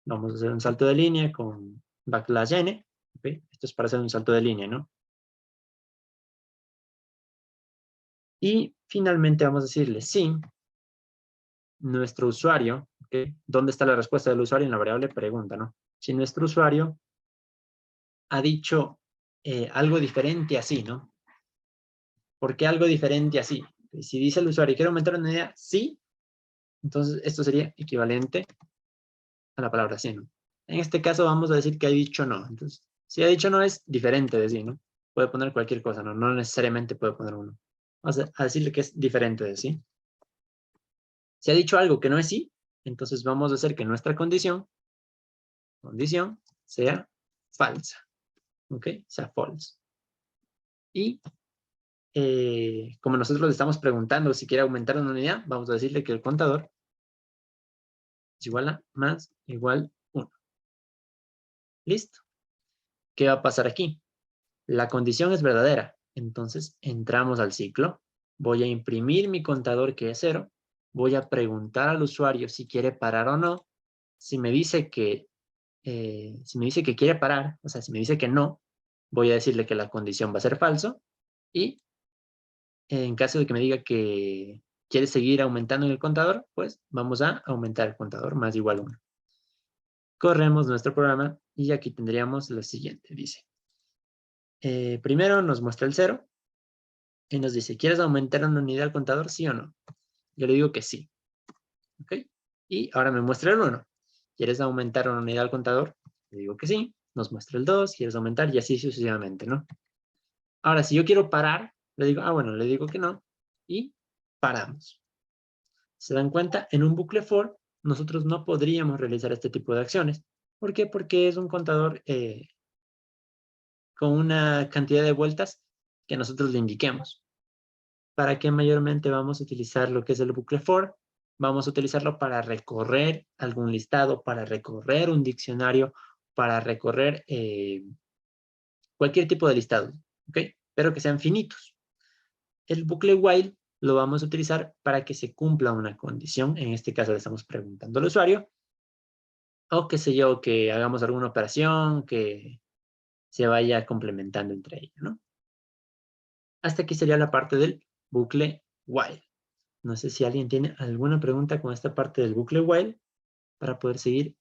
Vamos a hacer un salto de línea con \n. ¿Okay? Esto es para hacer un salto de línea, ¿no? Y finalmente vamos a decirle sí. Nuestro usuario, ¿okay? ¿Dónde está la respuesta del usuario? En la variable pregunta, ¿no? Si nuestro usuario ha dicho algo diferente así, ¿no? ¿Por qué algo diferente así? Si dice el usuario, ¿quiere aumentar una unidad? Sí. Entonces, esto sería equivalente a la palabra sí, ¿no? En este caso vamos a decir que ha dicho no. Entonces, si ha dicho no es diferente de sí, ¿no? Puede poner cualquier cosa, ¿no? No necesariamente puede poner uno. Vamos a decirle que es diferente de sí. Si ha dicho algo que no es sí, entonces vamos a hacer que nuestra condición sea falsa. ¿Ok? Sea false. Y como nosotros le estamos preguntando si quiere aumentar una unidad, vamos a decirle que el contador es igual a más igual 1. ¿Listo? ¿Qué va a pasar aquí? La condición es verdadera. Entonces, entramos al ciclo. Voy a imprimir mi contador que es 0. Voy a preguntar al usuario si quiere parar o no. Si me dice que quiere parar, o sea, si me dice que no, voy a decirle que la condición va a ser falso. Y en caso de que me diga que quiere seguir aumentando en el contador, pues vamos a aumentar el contador más igual 1. Corremos nuestro programa y aquí tendríamos lo siguiente. Dice, Primero nos muestra el 0 y nos dice, ¿quieres aumentar una unidad al contador, sí o no? Yo le digo que sí. ¿Ok? Y ahora me muestra el 1. ¿Quieres aumentar una unidad al contador? Le digo que sí. Nos muestra el 2, ¿quieres aumentar? Y así sucesivamente, ¿no? Ahora, si yo quiero parar, le digo, bueno, le digo que no. Y paramos. ¿Se dan cuenta? En un bucle for, nosotros no podríamos realizar este tipo de acciones. ¿Por qué? Porque es un contador con una cantidad de vueltas que nosotros le indiquemos. ¿Para qué mayormente vamos a utilizar lo que es el bucle for? Vamos a utilizarlo para recorrer algún listado, para recorrer un diccionario, para recorrer cualquier tipo de listado, ¿ok? Pero que sean finitos. El bucle while lo vamos a utilizar para que se cumpla una condición. En este caso le estamos preguntando al usuario. O qué sé yo, que hagamos alguna operación que se vaya complementando entre ellos, ¿no? Hasta aquí sería la parte del bucle while. No sé si alguien tiene alguna pregunta con esta parte del bucle while para poder seguir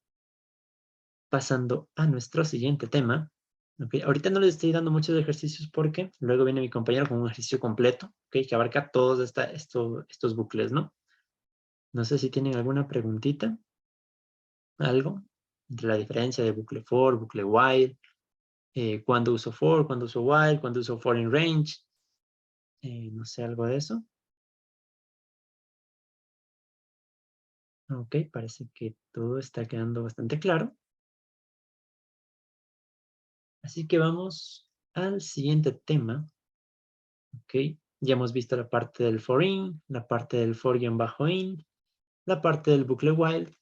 pasando a nuestro siguiente tema. Okay. Ahorita no les estoy dando muchos ejercicios porque luego viene mi compañero con un ejercicio completo, okay, que abarca todos estos bucles, ¿no? No sé si tienen alguna preguntita, algo, entre la diferencia de bucle for, bucle while, cuándo uso for, cuándo uso while, cuándo uso for in range, no sé, algo de eso. Ok, parece que todo está quedando bastante claro. Así que vamos al siguiente tema. Ok, ya hemos visto la parte del for in, la parte del for-in, la parte del bucle while.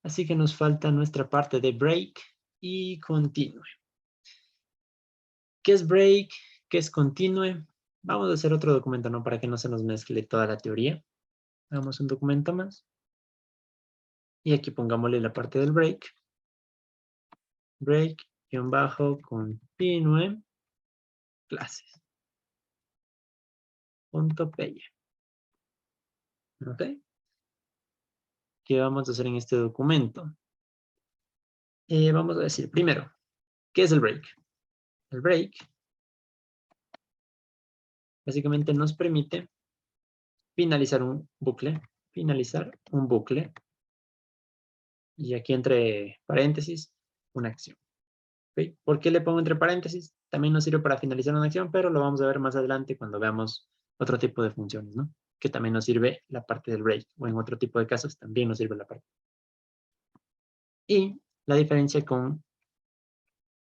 Así que nos falta nuestra parte de break y continue. ¿Qué es break? ¿Qué es continue? Vamos a hacer otro documento, ¿no? Para que no se nos mezcle toda la teoría. Hagamos un documento más. Y aquí pongámosle la parte del break. Break-continue clases. .py. ¿Ok? ¿Qué vamos a hacer en este documento? Vamos a decir primero, ¿qué es el break? El break básicamente nos permite finalizar un bucle, y aquí entre paréntesis, una acción. ¿Okay? ¿Por qué le pongo entre paréntesis? También nos sirve para finalizar una acción, pero lo vamos a ver más adelante cuando veamos otro tipo de funciones, ¿no? Que también nos sirve la parte del break, o en otro tipo de casos también nos sirve la parte. Y la diferencia con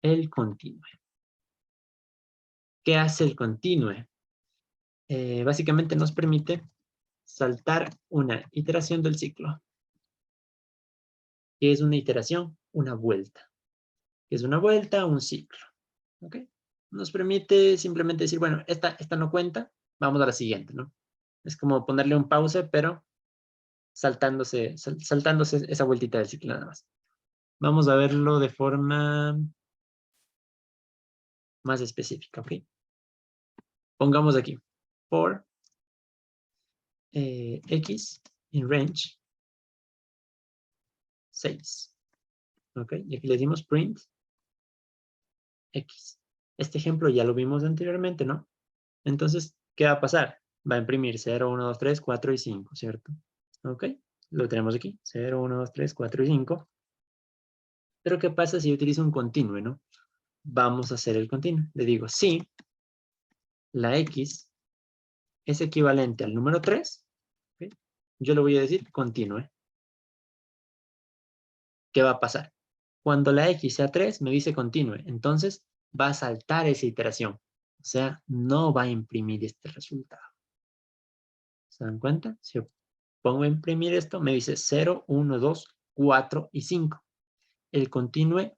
el continue. ¿Qué hace el continue? Básicamente nos permite saltar una iteración del ciclo. ¿Qué es una iteración? Una vuelta. ¿Qué es una vuelta? Un ciclo. ¿Ok? Nos permite simplemente decir, bueno, esta no cuenta, vamos a la siguiente, ¿no? Es como ponerle un pause, pero saltándose esa vueltita del ciclo nada más. Vamos a verlo de forma más específica, ¿ok? Pongamos aquí, for x in range 6. ¿Ok? Y aquí le decimos print x. Este ejemplo ya lo vimos anteriormente, ¿no? Entonces, ¿qué va a pasar? Va a imprimir 0, 1, 2, 3, 4 y 5, ¿cierto? ¿Ok? Lo tenemos aquí, 0, 1, 2, 3, 4 y 5. Pero ¿qué pasa si yo utilizo un continue, no? Vamos a hacer el continue. Le digo, si la x es equivalente al número 3, ¿okay? Yo le voy a decir continue. ¿Qué va a pasar? Cuando la x sea 3, me dice continue. Entonces, va a saltar esa iteración. O sea, no va a imprimir este resultado. ¿Se dan cuenta? Si yo pongo a imprimir esto, me dice 0, 1, 2, 4 y 5. El continue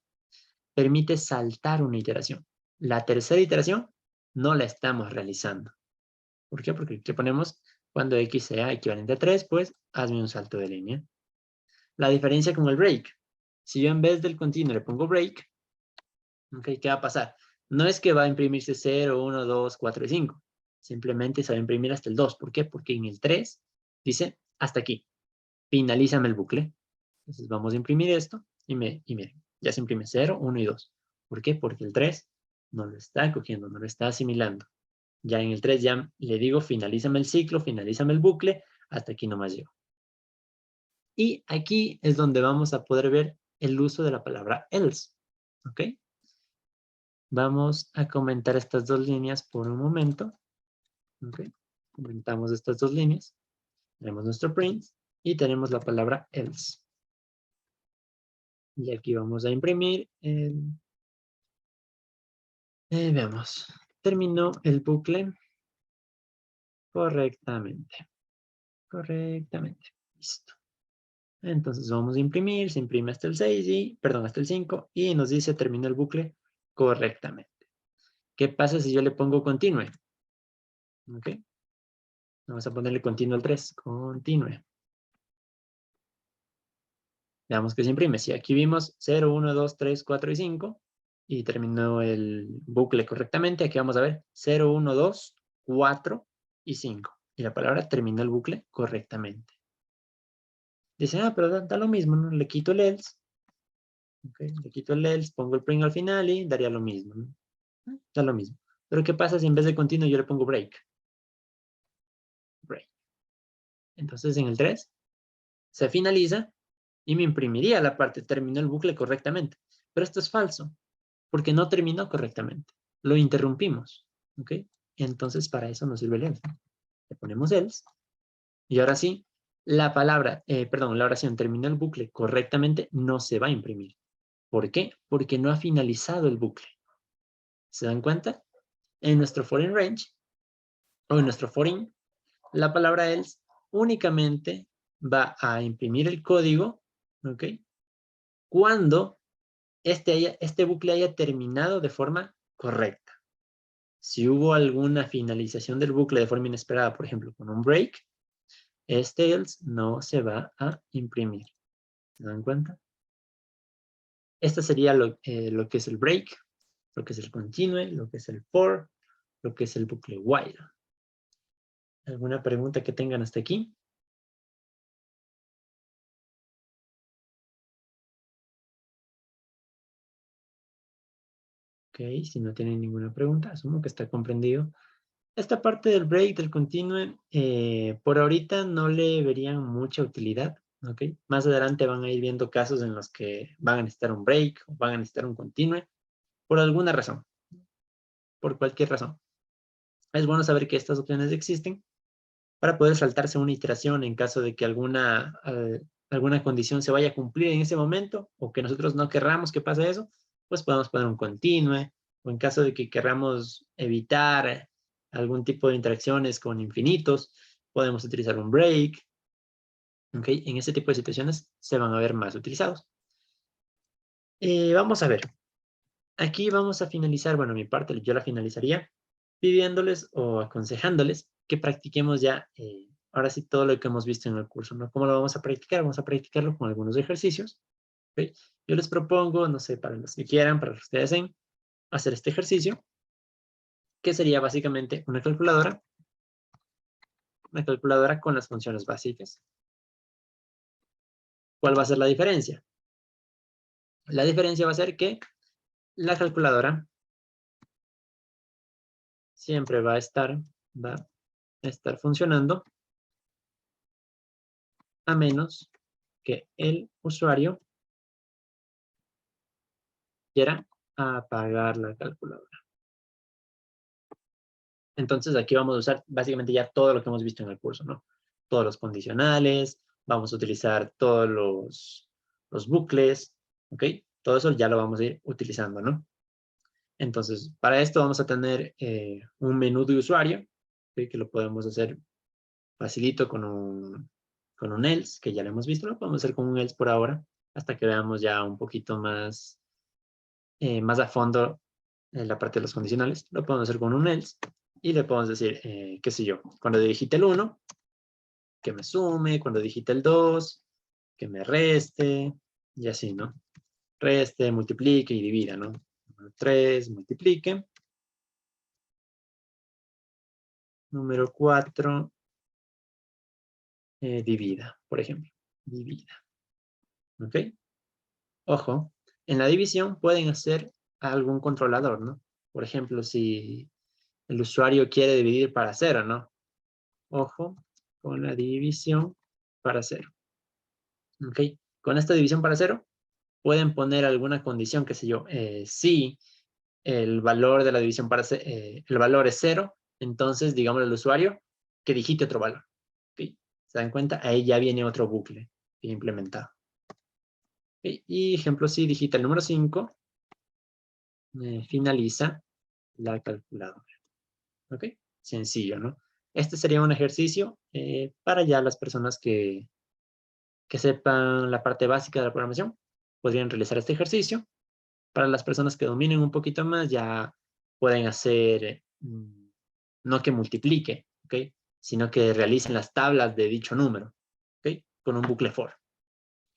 permite saltar una iteración. La tercera iteración no la estamos realizando. ¿Por qué? Porque aquí ponemos cuando x sea equivalente a 3, pues hazme un salto de línea. La diferencia con el break. Si yo en vez del continuo le pongo break, ¿okay? ¿Qué va a pasar? No es que va a imprimirse 0, 1, 2, 4 y 5. Simplemente se va a imprimir hasta el 2. ¿Por qué? Porque en el 3 dice hasta aquí. Finalízame el bucle. Entonces vamos a imprimir esto y miren, ya se imprime 0, 1 y 2. ¿Por qué? Porque el 3 no lo está cogiendo, no lo está asimilando. Ya en el 3 ya le digo, finalízame el ciclo, finalízame el bucle, hasta aquí nomás llego. Y aquí es donde vamos a poder ver el uso de la palabra else, ¿ok? Vamos a comentar estas dos líneas por un momento, ¿ok? Comentamos estas dos líneas, tenemos nuestro print y tenemos la palabra else. Y aquí vamos a imprimir veamos, terminó el bucle correctamente. Correctamente. Listo. Entonces vamos a imprimir, se imprime hasta el 6 y, perdón, hasta el 5 y nos dice terminó el bucle correctamente. ¿Qué pasa si yo le pongo continue? ¿Ok? Vamos a ponerle continuo al 3. Continue. Veamos que se imprime. Si aquí vimos 0, 1, 2, 3, 4 y 5 y terminó el bucle correctamente, aquí vamos a ver 0, 1, 2, 4 y 5. Y la palabra terminó el bucle correctamente. Dice, pero da lo mismo, ¿no? Le quito el else. Okay, le quito el else, pongo el print al final y daría lo mismo, ¿no? Da lo mismo. Pero ¿qué pasa si en vez de continuo yo le pongo break? Break. Entonces en el 3 se finaliza y me imprimiría la parte, terminó el bucle correctamente. Pero esto es falso, porque no terminó correctamente. Lo interrumpimos, ¿ok? Entonces para eso nos sirve el else. Le ponemos else y ahora sí, la palabra, perdón, la oración terminó el bucle correctamente no se va a imprimir. ¿Por qué? Porque no ha finalizado el bucle. ¿Se dan cuenta? En nuestro foreign range, o en nuestro foreign, la palabra else únicamente va a imprimir el código, ¿ok? Cuando este bucle haya terminado de forma correcta. Si hubo alguna finalización del bucle de forma inesperada, por ejemplo, con un break, este else no se va a imprimir. ¿Se dan cuenta? Esto sería lo que es el break, lo que es el continue, lo que es el for, lo que es el bucle while. ¿Alguna pregunta que tengan hasta aquí? Ok, si no tienen ninguna pregunta, asumo que está comprendido. Esta parte del break, del continue, por ahorita no le verían mucha utilidad, ¿ok? Más adelante van a ir viendo casos en los que van a necesitar un break o van a necesitar un continue, por alguna razón, por cualquier razón. Es bueno saber que estas opciones existen para poder saltarse una iteración en caso de que alguna condición se vaya a cumplir en ese momento o que nosotros no querramos que pase eso, pues podemos poner un continue, o en caso de que querramos evitar algún tipo de interacciones con infinitos, podemos utilizar un break. ¿Ok? En ese tipo de situaciones se van a ver más utilizados. Vamos a ver. Aquí vamos a finalizar, bueno, mi parte yo la finalizaría pidiéndoles o aconsejándoles que practiquemos ya, ahora sí, todo lo que hemos visto en el curso, ¿no? ¿Cómo lo vamos a practicar? Vamos a practicarlo con algunos ejercicios. ¿Okay? Yo les propongo, no sé, para los que quieran, para los que deseen, hacer este ejercicio, que sería básicamente una calculadora con las funciones básicas. ¿Cuál va a ser la diferencia? La diferencia va a ser que la calculadora siempre va a estar funcionando a menos que el usuario quiera apagar la calculadora. Entonces aquí vamos a usar básicamente ya todo lo que hemos visto en el curso, ¿no? Todos los condicionales, vamos a utilizar todos los bucles, ¿ok? Todo eso ya lo vamos a ir utilizando, ¿no? Entonces, para esto vamos a tener un menú de usuario, ¿okay? Que lo podemos hacer facilito con un else, que ya lo hemos visto, lo podemos hacer con un else por ahora, hasta que veamos ya un poquito más a fondo la parte de los condicionales. Lo podemos hacer con un else y le podemos decir, qué sé yo, cuando digite el 1, que me sume, cuando digite el 2, que me reste, y así, ¿no? Reste, multiplique y divida, ¿no? 3, multiplique. Número 4, divida, por ejemplo. Divida. ¿Ok? Ojo, en la división pueden hacer algún controlador, ¿no? Por ejemplo, si el usuario quiere dividir para 0, ¿no? Ojo con la división para 0. ¿Ok? Con esta división para 0, pueden poner alguna condición, qué sé yo. Si el valor de la división para el valor es 0, entonces digamos al usuario que digite otro valor. ¿Okay? ¿Se dan cuenta? Ahí ya viene otro bucle implementado. ¿Okay? Y ejemplo, si digita el número 5, finaliza la calculadora. ¿Ok? Sencillo, ¿no? Este sería un ejercicio para ya las personas que sepan la parte básica de la programación. Podrían realizar este ejercicio. Para las personas que dominen un poquito más, ya pueden hacer, no que multiplique, ¿ok? Sino que realicen las tablas de dicho número, ¿ok? Con un bucle for,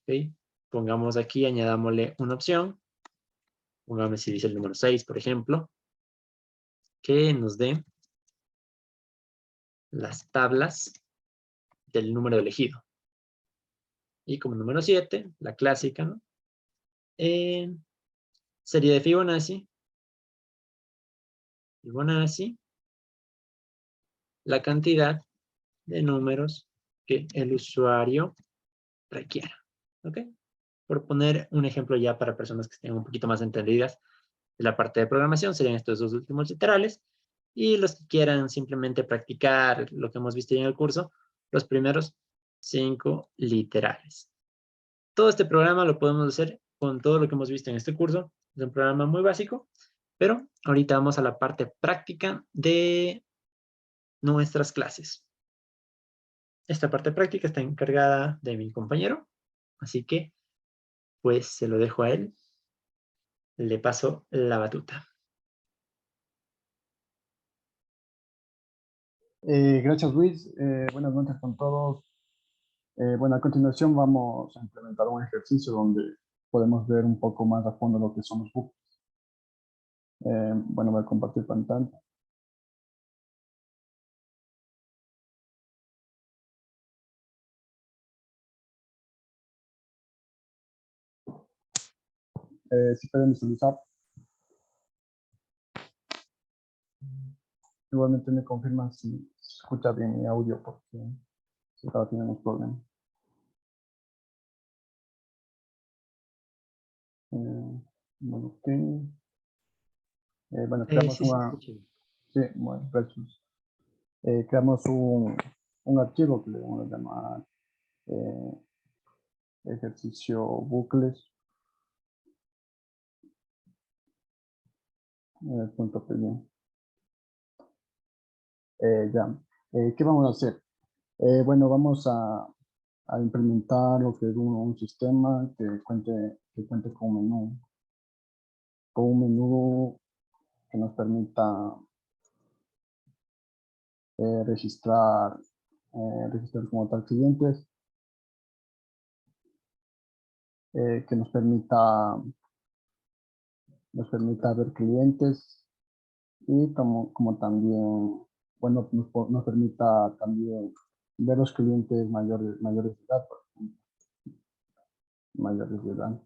¿ok? Pongamos aquí, añadámosle una opción. Pongamos si dice el número 6, por ejemplo, que nos dé las tablas del número elegido. Y como número 7, la clásica, ¿no? Serie de Fibonacci. Fibonacci, la cantidad de números que el usuario requiera. ¿Ok? Por poner un ejemplo ya para personas que estén un poquito más entendidas de la parte de programación, serían estos dos últimos literales. Y los que quieran simplemente practicar lo que hemos visto ya en el curso, los primeros 5 literales. Todo este programa lo podemos hacer con todo lo que hemos visto en este curso. Es un programa muy básico, pero ahorita vamos a la parte práctica de nuestras clases. Esta parte práctica está encargada de mi compañero, así que pues se lo dejo a él. Le paso la batuta. Gracias, Luis. Buenas noches con todos. Bueno, a continuación vamos a implementar un ejercicio donde podemos ver un poco más a fondo lo que son los bucles. Bueno, voy a compartir pantalla. Si pueden visualizar. Igualmente me confirman si se escucha bien mi audio porque si ahora tenemos problemas. Bueno, ok. Bueno, creamos Sí, se una... escucha bien. Sí, bueno, gracias. Creamos un archivo que le vamos a llamar ejercicio bucles. Punto .py. Ya. ¿Qué vamos a hacer? Bueno, vamos a implementar lo que es un sistema que cuente con un menú que nos permita registrar como tal clientes, que nos permita ver clientes y como también, bueno, nos permita también ver los clientes mayores de edad, por ejemplo, mayores de edad.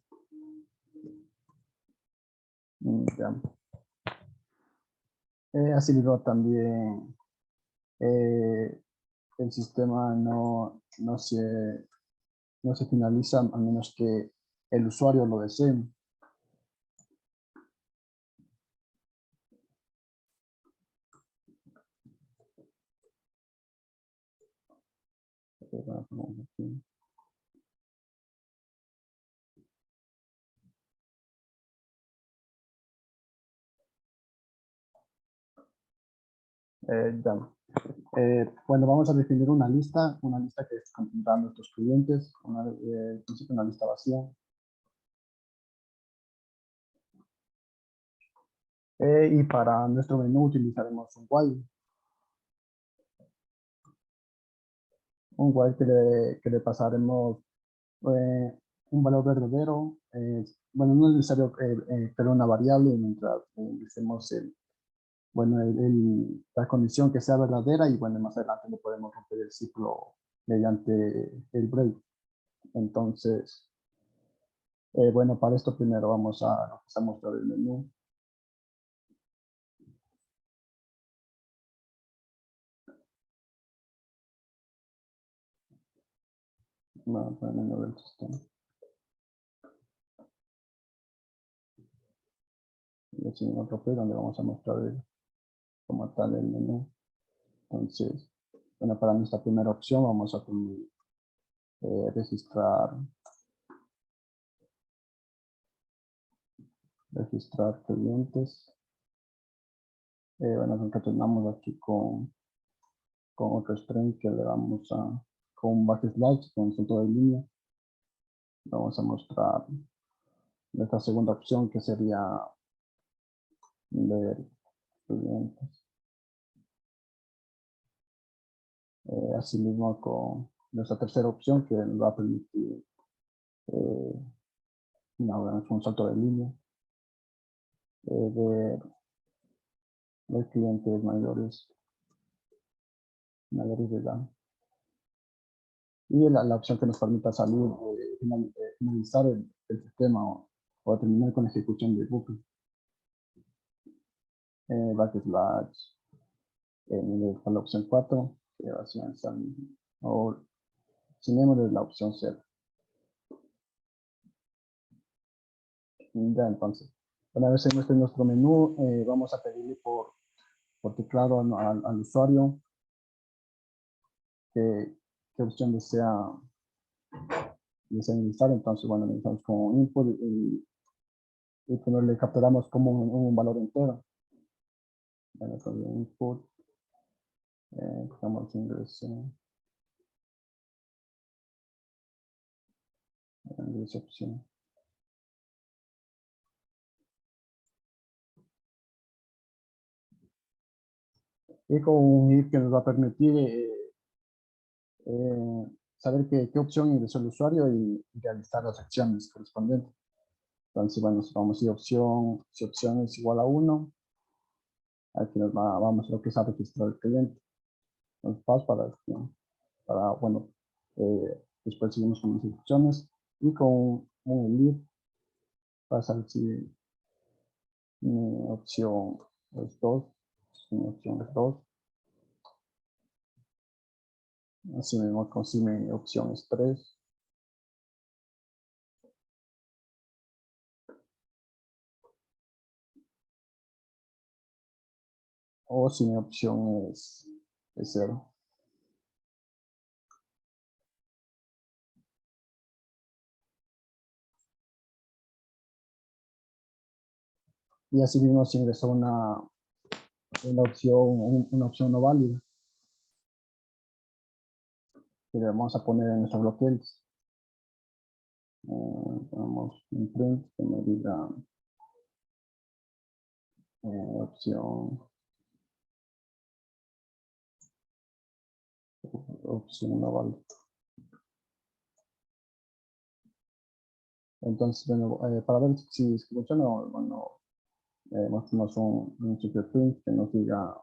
Ya. Así mismo también el sistema no se finaliza a menos que el usuario lo desee. Ya. Bueno, vamos a definir una lista que contendrá nuestros clientes, en principio una lista vacía. Y para nuestro menú utilizaremos un while. Un while que le pasaremos un valor verdadero. Bueno, no es necesario pero una variable mientras ingresemos la condición que sea verdadera y bueno, más adelante no podemos romper el ciclo mediante el break. Entonces, bueno, para esto primero vamos a mostrar el menú. el menú del sistema. Y así en otro page donde vamos a mostrar como tal el menú. Entonces, bueno, para nuestra primera opción vamos a poner registrar clientes. Bueno, concatenamos aquí con otro string que le vamos a, con backslash, con salto de línea. Vamos a mostrar esta segunda opción que sería ver clientes. Asimismo con nuestra tercera opción que nos va a permitir un salto de línea, ver clientes mayores de edad. Y la opción que nos permita salir, finalizar el sistema o terminar con la ejecución del bucle. Backslash, la opción 4, que va a ser o tenemos la opción 0. Ya, entonces, una vez en nuestro menú, vamos a pedirle por teclado al usuario qué opción desea iniciar. Entonces, bueno, iniciamos con input y le capturamos como un valor entero. Bueno, con input, estamos ingreso opción. Y con un if que nos va a permitir saber qué opción ingresó el usuario y realizar las acciones correspondientes. Entonces, bueno, vamos a ir opción, si opción es igual a 1, aquí vamos a lo que es a registrar el cliente. Entonces, paso bueno, después seguimos con las instrucciones y con el lead para saber si mi opción es 2, mi opción es 2. Así mismo con si mi opción es 3. O si mi opción es 0. Y así mismo se ingresó una opción no válida. Que le vamos a poner en nuestro bloque. Ponemos un print que me diga opción no válida. Entonces, bueno, para ver si funciona, bueno, mostramos un super print que nos diga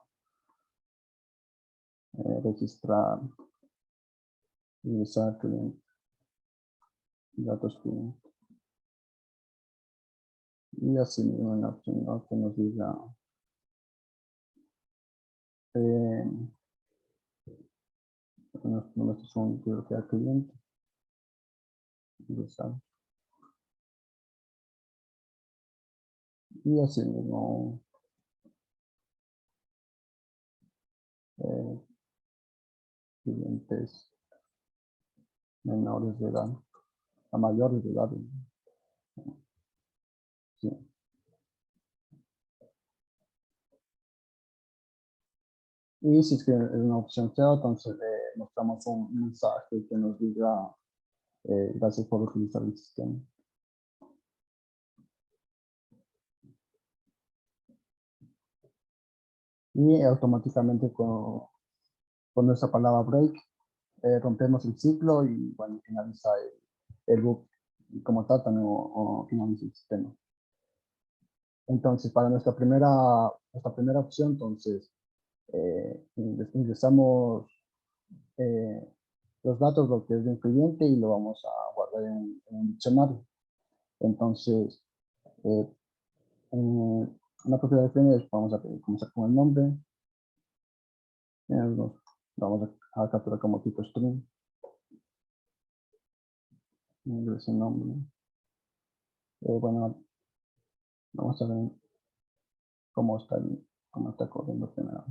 registrar, ingresar cliente, datos cliente. Y así mismo en la opción ¿no? que nos diga nuestros son bloquear cliente, ingresar. Y así mismo clientes menores de edad, a mayores de edad. Sí. Y si es que es una opción cero, entonces mostramos un mensaje que nos diga gracias por utilizar el sistema. Y automáticamente con nuestra palabra break rompemos el ciclo y bueno, finaliza el loop y como tal también o finaliza el sistema. Entonces, para nuestra primera opción, entonces, ingresamos los datos, lo que es de un cliente y lo vamos a guardar en un diccionario. Entonces, en una propiedad de cliente vamos a comenzar con el nombre. Vamos a capturar como tipo string. Ingrese nombre. Bueno, vamos a ver cómo está corriendo primero.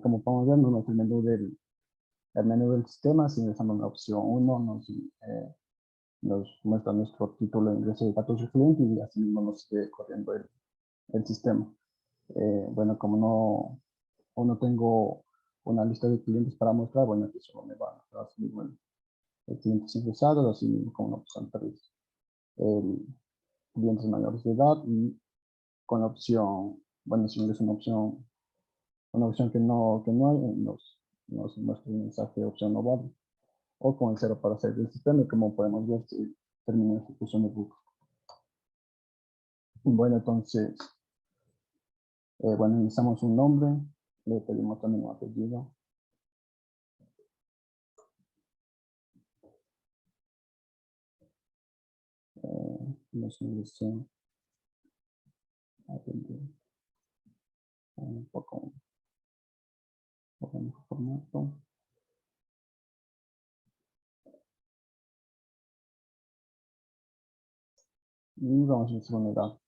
Como podemos ver, el menú del sistema, si ingresamos la opción 1, nos muestra nuestro título de ingreso de datos del cliente y así mismo nos sigue corriendo el sistema. Bueno, como no tengo una lista de clientes para mostrar, bueno, aquí solo me va a mostrar así mismo el clientes ingresados, así mismo como nos aparece el clientes mayores de edad y con la opción, bueno, si es una opción que no hay, nos muestra un mensaje de opción no vale, o con el 0 para hacer el sistema, y como podemos ver, si termina la ejecución de book. Bueno, entonces, bueno, iniciamos un nombre, le pedimos también un apellido. Nos ingresé apellido. Un poco mejor formato. Y vamos a hacer una edad.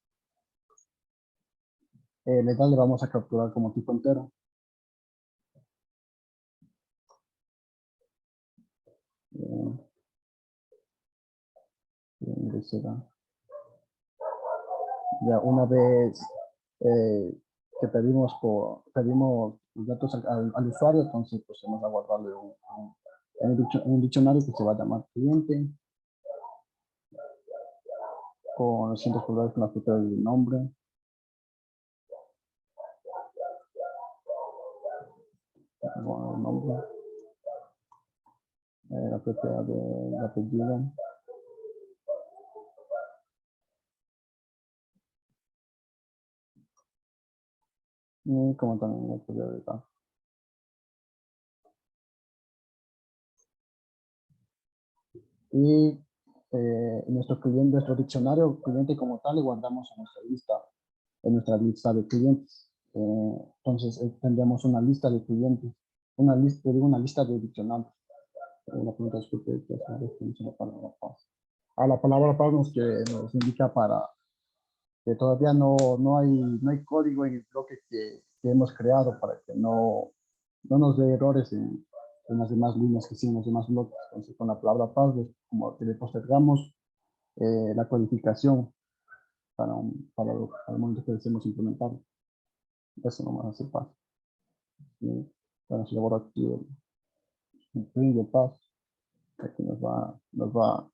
La edad le vamos a capturar como tipo entero. Ya una vez que pedimos los datos al usuario, entonces procedemos a guardarle un diccionario que se va a llamar cliente, con los cientos colores con la propiedad del nombre. Bueno, el nombre, la propiedad del apellido. Y como también la propiedad de edad. Y nuestro diccionario cliente como tal, le guardamos en nuestra lista de clientes. Entonces tendremos una lista de clientes, una lista de diccionarios. La pregunta es que la palabra paz. La palabra paz nos indica que todavía no hay código en el bloque que hemos creado para que no nos dé errores en las demás líneas que siguen los demás bloques. Entonces, con la palabra paz, como que le postergamos la codificación para el momento que deseemos implementar. Eso no va a hacer paz. Bueno, si le borro aquí el print de paz, aquí nos va a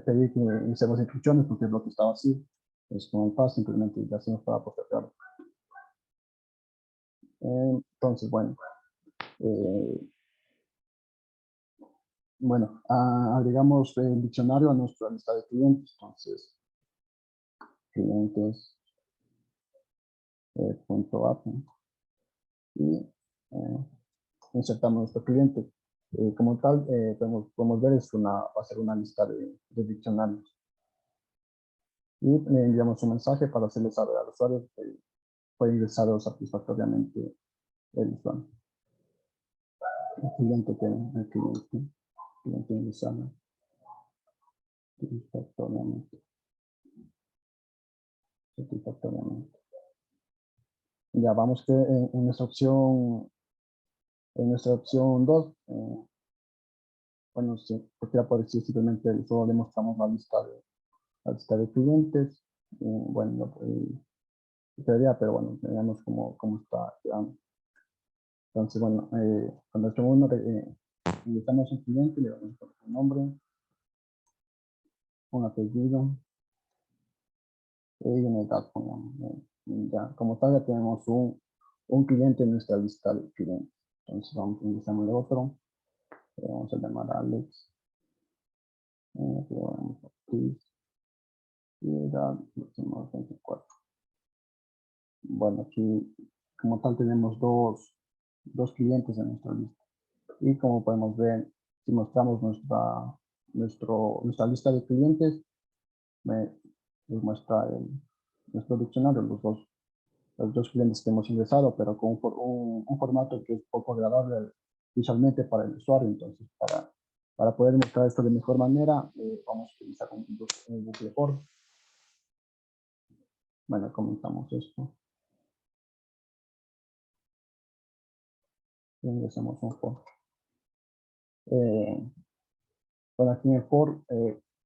pedir que iniciemos instrucciones porque el bloque está vacío. Entonces, con el paz simplemente ya hacemos para postergarlo. Entonces, bueno. Bueno, agregamos el diccionario a nuestra lista de clientes. Entonces, clientes punto app y insertamos nuestro cliente. Como tal, podemos ver, va a ser una lista de diccionarios. Y le enviamos un mensaje para hacerle saber al usuario que fue ingresado satisfactoriamente el usuario. El cliente ingresado satisfactoriamente. Ya vamos que en nuestra opción 2, bueno, porque ya por decir simplemente solo le mostramos la lista de clientes. Bueno, quedaría, pero bueno, veamos cómo está quedando. Entonces, bueno, con nuestro uno ingresamos un cliente, le vamos a poner un nombre, un apellido y una edad, pongamos. Ya, como tal, ya tenemos un cliente en nuestra lista de clientes. Entonces, vamos a ingresar el otro. Vamos a llamar a Alex. Y edad, 24. Bueno, aquí como tal tenemos dos clientes en nuestra lista. Y como podemos ver, si mostramos nuestra lista de clientes, nos muestra nuestro diccionario, los dos los dos clientes que hemos ingresado, pero con un formato que es poco agradable visualmente para el usuario. Entonces, para poder mostrar esto de mejor manera, vamos a utilizar un bucle for. Bueno, comentamos esto. Ingresamos un for. Bueno, aquí en el for,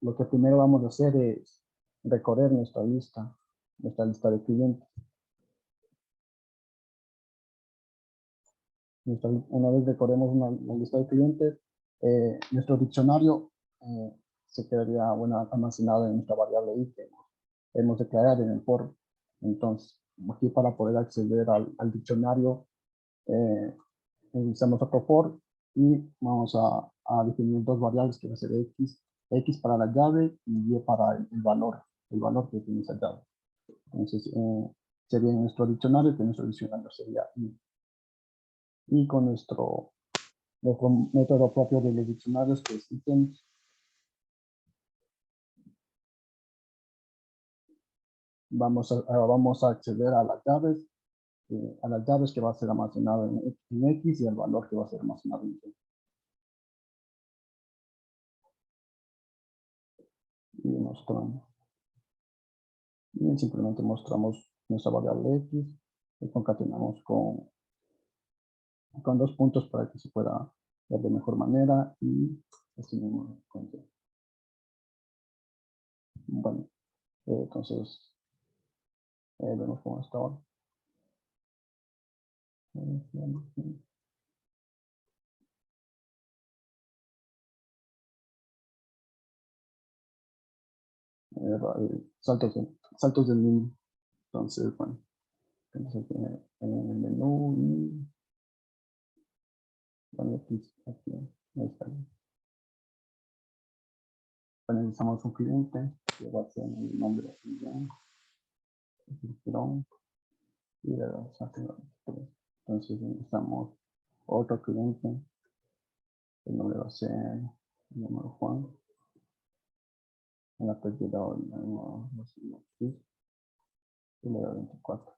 lo que primero vamos a hacer es recorrer nuestra lista de clientes. Una vez recorremos una lista de clientes, nuestro diccionario se quedaría almacenado en nuestra variable i que hemos declarado en el for. Entonces, aquí para poder acceder al diccionario, utilizamos otro for y vamos a definir dos variables que va a ser x para la llave y y para el valor que tiene esa llave. Entonces, sería en nuestro diccionario, que nuestro diccionario sería i. Y con nuestro método propio de los diccionarios, que es ítems, vamos a acceder a las llaves que va a ser almacenado en x y el valor que va a ser almacenado en y. Y simplemente mostramos nuestra variable x y concatenamos con dos puntos para que se pueda ver de mejor manera y así mismo. Bueno, entonces vemos cómo está ahora. Saltos del menú. Entonces, bueno, entonces en el menú y bueno, aquí ahí está. Analizamos un cliente que va a ser el nombre aquí ya, y le damos a crear. Entonces necesitamos otro cliente, el nombre va a ser el número Juan, en la apellido y le doy 24.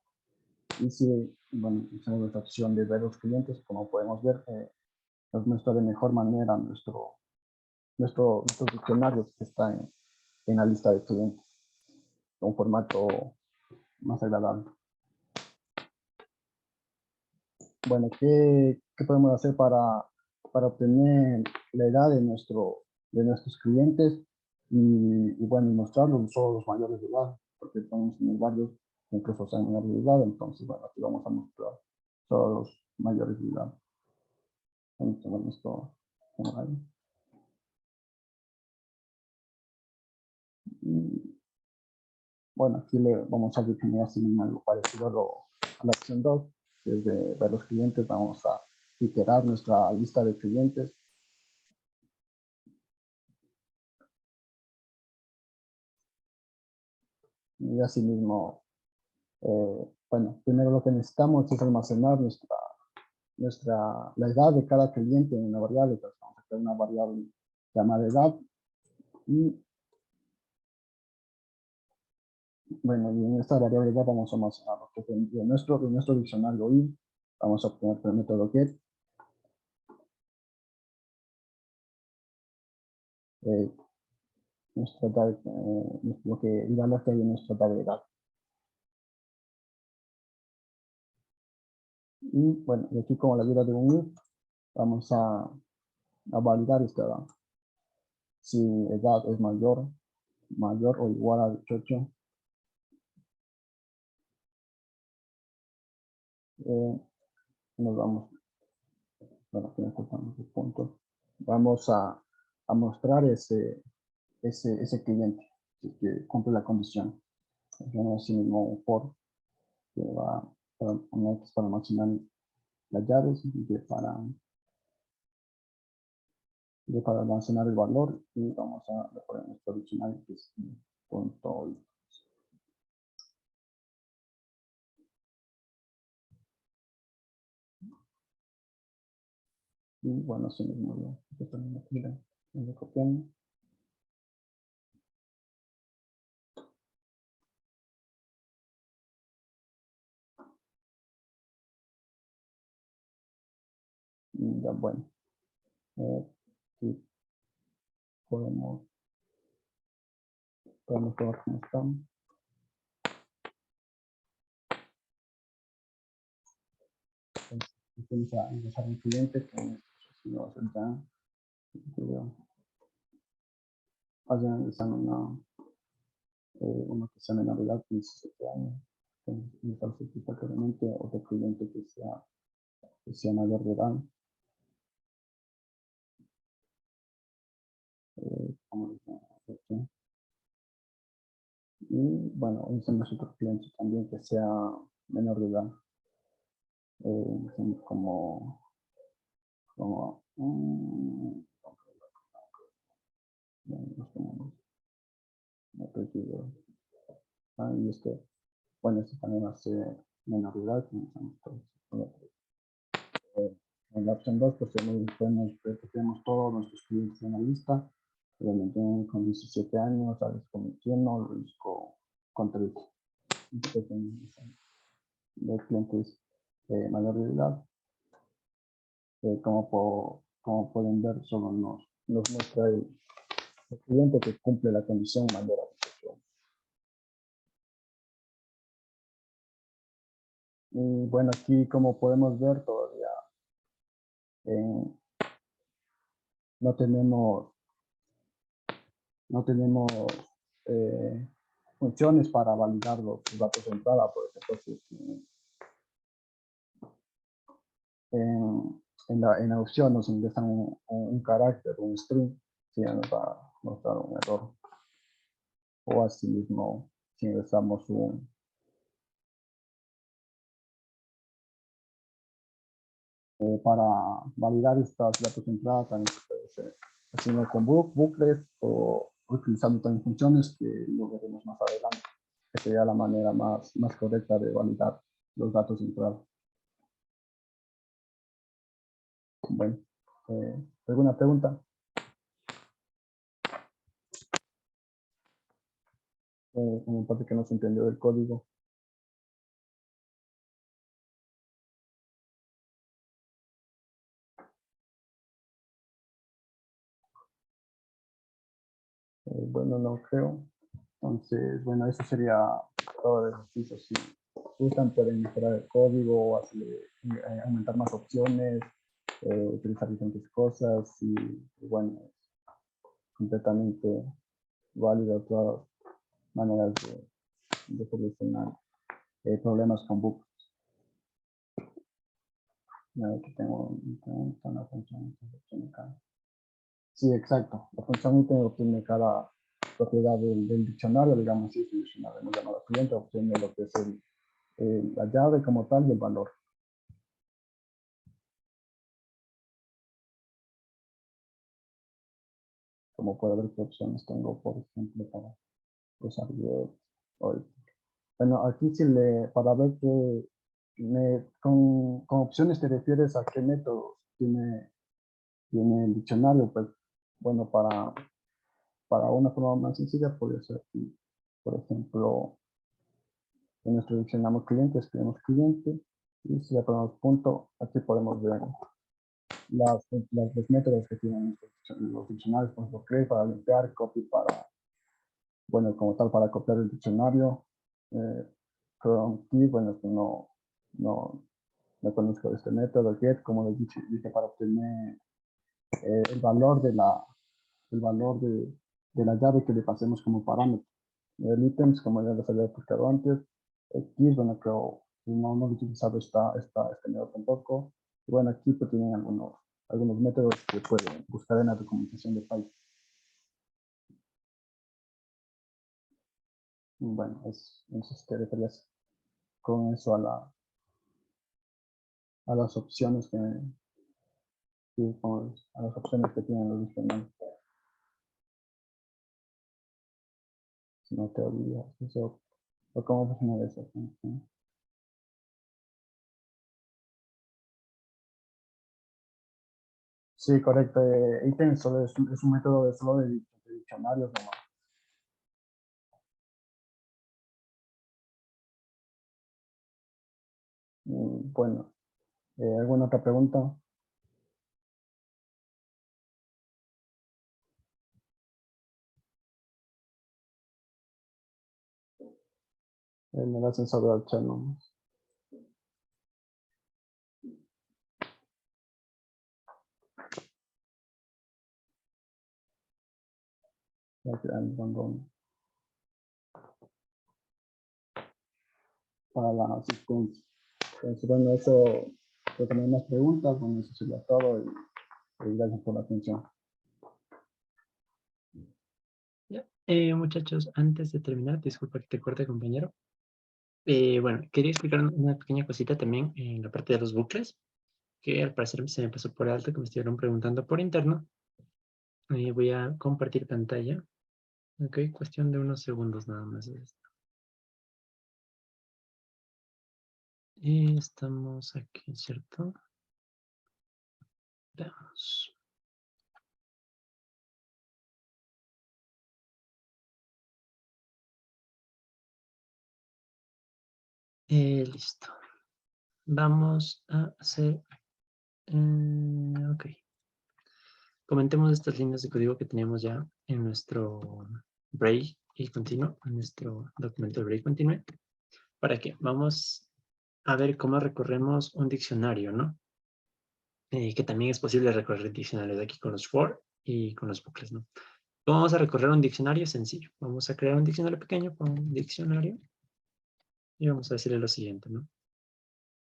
Y si, bueno, usamos la opción de ver los clientes, como podemos ver, nos muestra de mejor manera nuestros diccionarios que están en la lista de clientes, un formato más agradable. Bueno, ¿qué podemos hacer para obtener la edad de nuestros clientes y bueno, mostrarlos solo los mayores de edad, porque podemos tener varios que incluso sean menores de edad, entonces bueno, aquí vamos a mostrar solo los mayores de edad. Vamos a ver esto ahí. Y, bueno, aquí le vamos a definir así algo parecido a la opción 2, desde ver los clientes vamos a iterar nuestra lista de clientes. Y así mismo, bueno, primero lo que necesitamos es almacenar la edad de cada cliente en una variable. Entonces vamos a crear una variable llamada edad y bueno, y en esta variable edad vamos a almacenar lo que de nuestro diccionario i. Vamos a obtener por el método get el valor que hay en nuestra tabla de edad. Y bueno, y aquí como la ayuda de un if, vamos a validar esta edad. Si edad es mayor o igual a 18, nos vamos, bueno, aquí nos cortamos el punto. Vamos a mostrar ese cliente que cumple la condición. Tenemos así mismo un for que va para almacenar las llaves y para almacenar el valor, y vamos a poner nuestro diccionario que es punto. Y bueno, así mismo lo también aquí lo copiamos. Ya, bueno. Sí, podemos ver cómo estamos. Entonces, a ingresar un cliente que si no va a ser ya. Vayan analizando una que sea menor de edad, 17 años, que está satisfactoriamente, otro cliente que sea mayor de edad. Como decía, y bueno, hacemos otros clientes también que sea menor de edad. Como y bueno, este también hace menor de edad. En la opción 2, pues podemos ver que tenemos todos nuestros clientes en la lista. Obviamente con 17 años, Alex con 21, Luis con 3. De clientes mayor de edad. Como pueden ver, solo nos muestra el cliente que cumple la condición mayor a 18 años. Y bueno, aquí como podemos ver, todavía no tenemos funciones para validar los datos de entrada, por ejemplo, en la opción nos ingresan un carácter, un string, si ya nos va a mostrar un error. O así mismo, si ingresamos para validar estos datos de entrada, también puede ser haciendo con bucles o utilizando también funciones que lo veremos más adelante, que sería la manera más correcta de validar los datos de entrada. Bueno, ¿alguna pregunta? Como parte que no se entendió del código. Bueno, no creo. Entonces, bueno, eso sería todo el ejercicio. Si gustan, pueden mejorar el código, aumentar más opciones, utilizar diferentes cosas y bueno, es completamente válido todas maneras de solucionar problemas con bugs. Aquí tengo una función de cada. Sí, exacto. La función obtiene cada propiedad del diccionario, digamos así, el diccionario hemos llamado cliente, obtiene lo que es la llave como tal y el valor. Como puede ver qué opciones tengo, por ejemplo, para usar hoy. Bueno, aquí para ver con opciones te refieres a qué métodos tiene el diccionario, pues bueno, para una forma más sencilla podría ser aquí, por ejemplo, en nuestro diccionario cliente, escribimos cliente, y si le ponemos punto, aquí podemos ver los métodos que tienen los diccionarios, por ejemplo, create para limpiar, copy para, bueno, como tal, para copiar el diccionario, from key, bueno, que no conozco este método, get, como les dije para obtener el valor de la llave que le pasemos como parámetro. El ítems, como ya les había explicado antes, keys, bueno, creo que no he utilizado este método tampoco. Y bueno, aquí pues tienen algunos métodos que pueden buscar en la documentación de Python. Bueno, entonces te referías con eso a las opciones a las opciones que tienen los diccionarios. Si no te olvidas eso, o cómo funciona eso. Sí, correcto. Item solo es un método solo de diccionarios nomás. Bueno, ¿alguna otra pregunta? en el ascensor de Alchano. Para la asistencia. Entonces, bueno, eso, si tenemos más preguntas, bueno, eso sería todo y gracias por la atención. Ya. Muchachos, antes de terminar, disculpa que te corte, compañero. Bueno, quería explicar una pequeña cosita también en la parte de los bucles, que al parecer se me pasó por alto, que me estuvieron preguntando por interno. Voy a compartir pantalla. Ok, cuestión de unos segundos nada más. Y estamos aquí, ¿cierto? Veamos. Listo. Vamos a hacer... ok. Comentemos estas líneas de código que teníamos ya en nuestro break y continuo, en nuestro documento de break continue. ¿Para qué? Vamos a ver cómo recorremos un diccionario, ¿no? Que también es posible recorrer diccionarios de aquí con los for y con los bucles, ¿no? Vamos a recorrer un diccionario sencillo. Vamos a crear un diccionario pequeño con un diccionario y vamos a decirle lo siguiente, ¿no?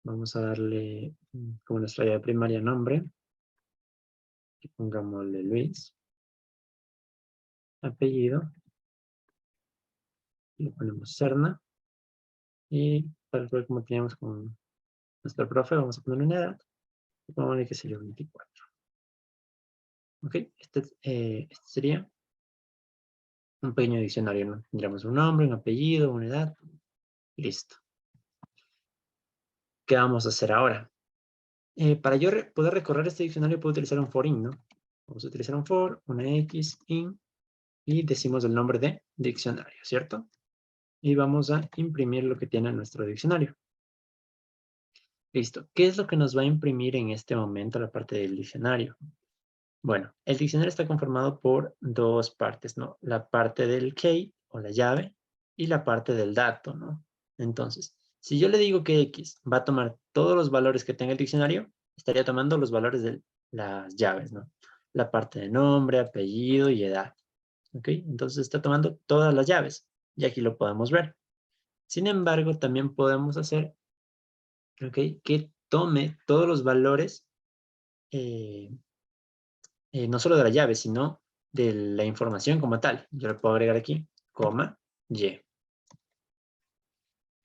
Vamos a darle como nuestra llave primaria nombre y pongámosle Luis, apellido, y le ponemos Serna y tal cual como teníamos con nuestro profe, vamos a poner una edad y pongámosle que sería 24. ¿Ok? Este sería un pequeño diccionario, ¿no? Tendríamos un nombre, un apellido, una edad. Listo. ¿Qué vamos a hacer ahora? Para yo poder recorrer este diccionario puedo utilizar un for in, ¿no? Vamos a utilizar un for, una x, in, y decimos el nombre de diccionario, ¿cierto? Y vamos a imprimir lo que tiene nuestro diccionario. Listo. ¿Qué es lo que nos va a imprimir en este momento la parte del diccionario? Bueno, el diccionario está conformado por dos partes, ¿no? La parte del key o la llave y la parte del dato, ¿no? Entonces, si yo le digo que X va a tomar todos los valores que tenga el diccionario, estaría tomando los valores de las llaves, ¿no? La parte de nombre, apellido y edad, ¿ok? Entonces está tomando todas las llaves y aquí lo podemos ver. Sin embargo, también podemos hacer, ¿ok? Que tome todos los valores no solo de la llave, sino de la información como tal. Yo le puedo agregar aquí, coma, y.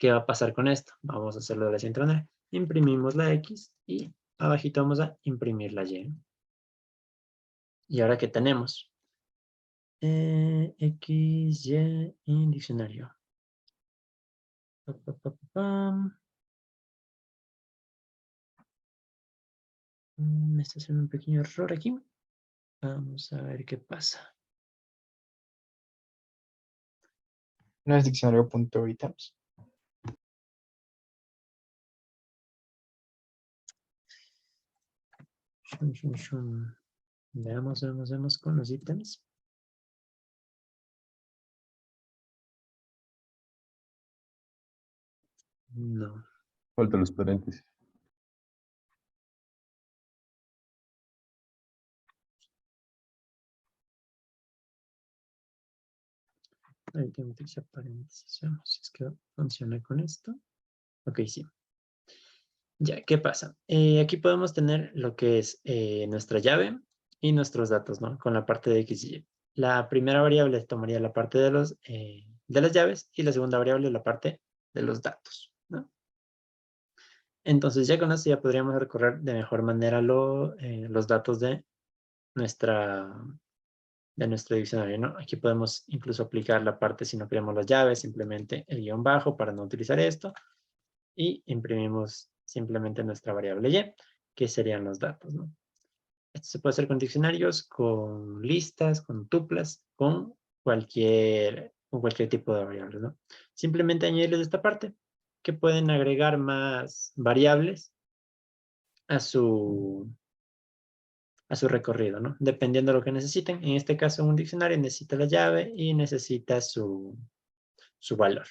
¿Qué va a pasar con esto? Vamos a hacerlo de la siguiente manera. Imprimimos la X y abajito vamos a imprimir la Y. ¿Y ahora qué tenemos? X, Y y diccionario. Me está haciendo un pequeño error aquí. Vamos a ver qué pasa. No es diccionario.items. Veamos con los ítems. No. Faltan los paréntesis. Ahí tengo que utilizar paréntesis. Veamos si es que funciona con esto. Ok, sí. Ya, ¿qué pasa? Aquí podemos tener lo que es nuestra llave y nuestros datos, ¿no? Con la parte de X y Y. La primera variable tomaría la parte de las llaves y la segunda variable la parte de los datos, ¿no? Entonces ya con esto ya podríamos recorrer de mejor manera los datos nuestra, de nuestro diccionario, ¿no? Aquí podemos incluso aplicar la parte si no queremos las llaves, simplemente el guión bajo para no utilizar esto y imprimimos simplemente nuestra variable y, que serían los datos, ¿no? Esto se puede hacer con diccionarios, con listas, con tuplas, con cualquier tipo de variables, ¿no? Simplemente añadirles esta parte que pueden agregar más variables a su recorrido, ¿no? Dependiendo de lo que necesiten. En este caso, un diccionario necesita la llave y necesita su valor.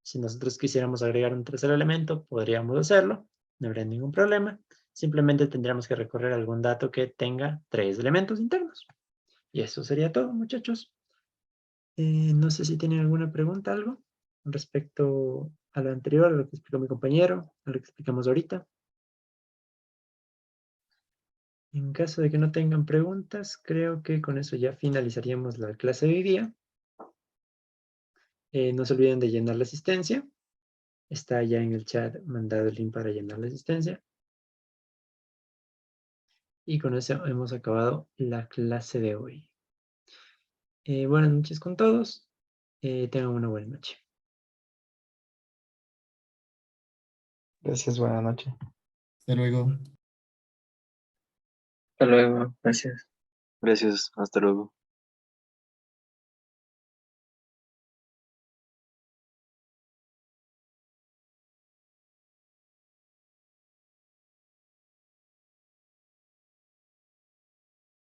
Si nosotros quisiéramos agregar un tercer elemento, podríamos hacerlo, no habría ningún problema. Simplemente tendríamos que recorrer algún dato que tenga 3 elementos internos. Y eso sería todo, muchachos. No sé si tienen alguna pregunta, algo respecto a lo anterior, a lo que explicó mi compañero, a lo que explicamos ahorita. En caso de que no tengan preguntas, creo que con eso ya finalizaríamos la clase de hoy día. No se olviden de llenar la asistencia. Está ya en el chat mandado el link para llenar la asistencia. Y con eso hemos acabado la clase de hoy. Buenas noches con todos. Tengan una buena noche. Gracias, buenas noches. Hasta luego. Hasta luego. Gracias. Gracias. Hasta luego.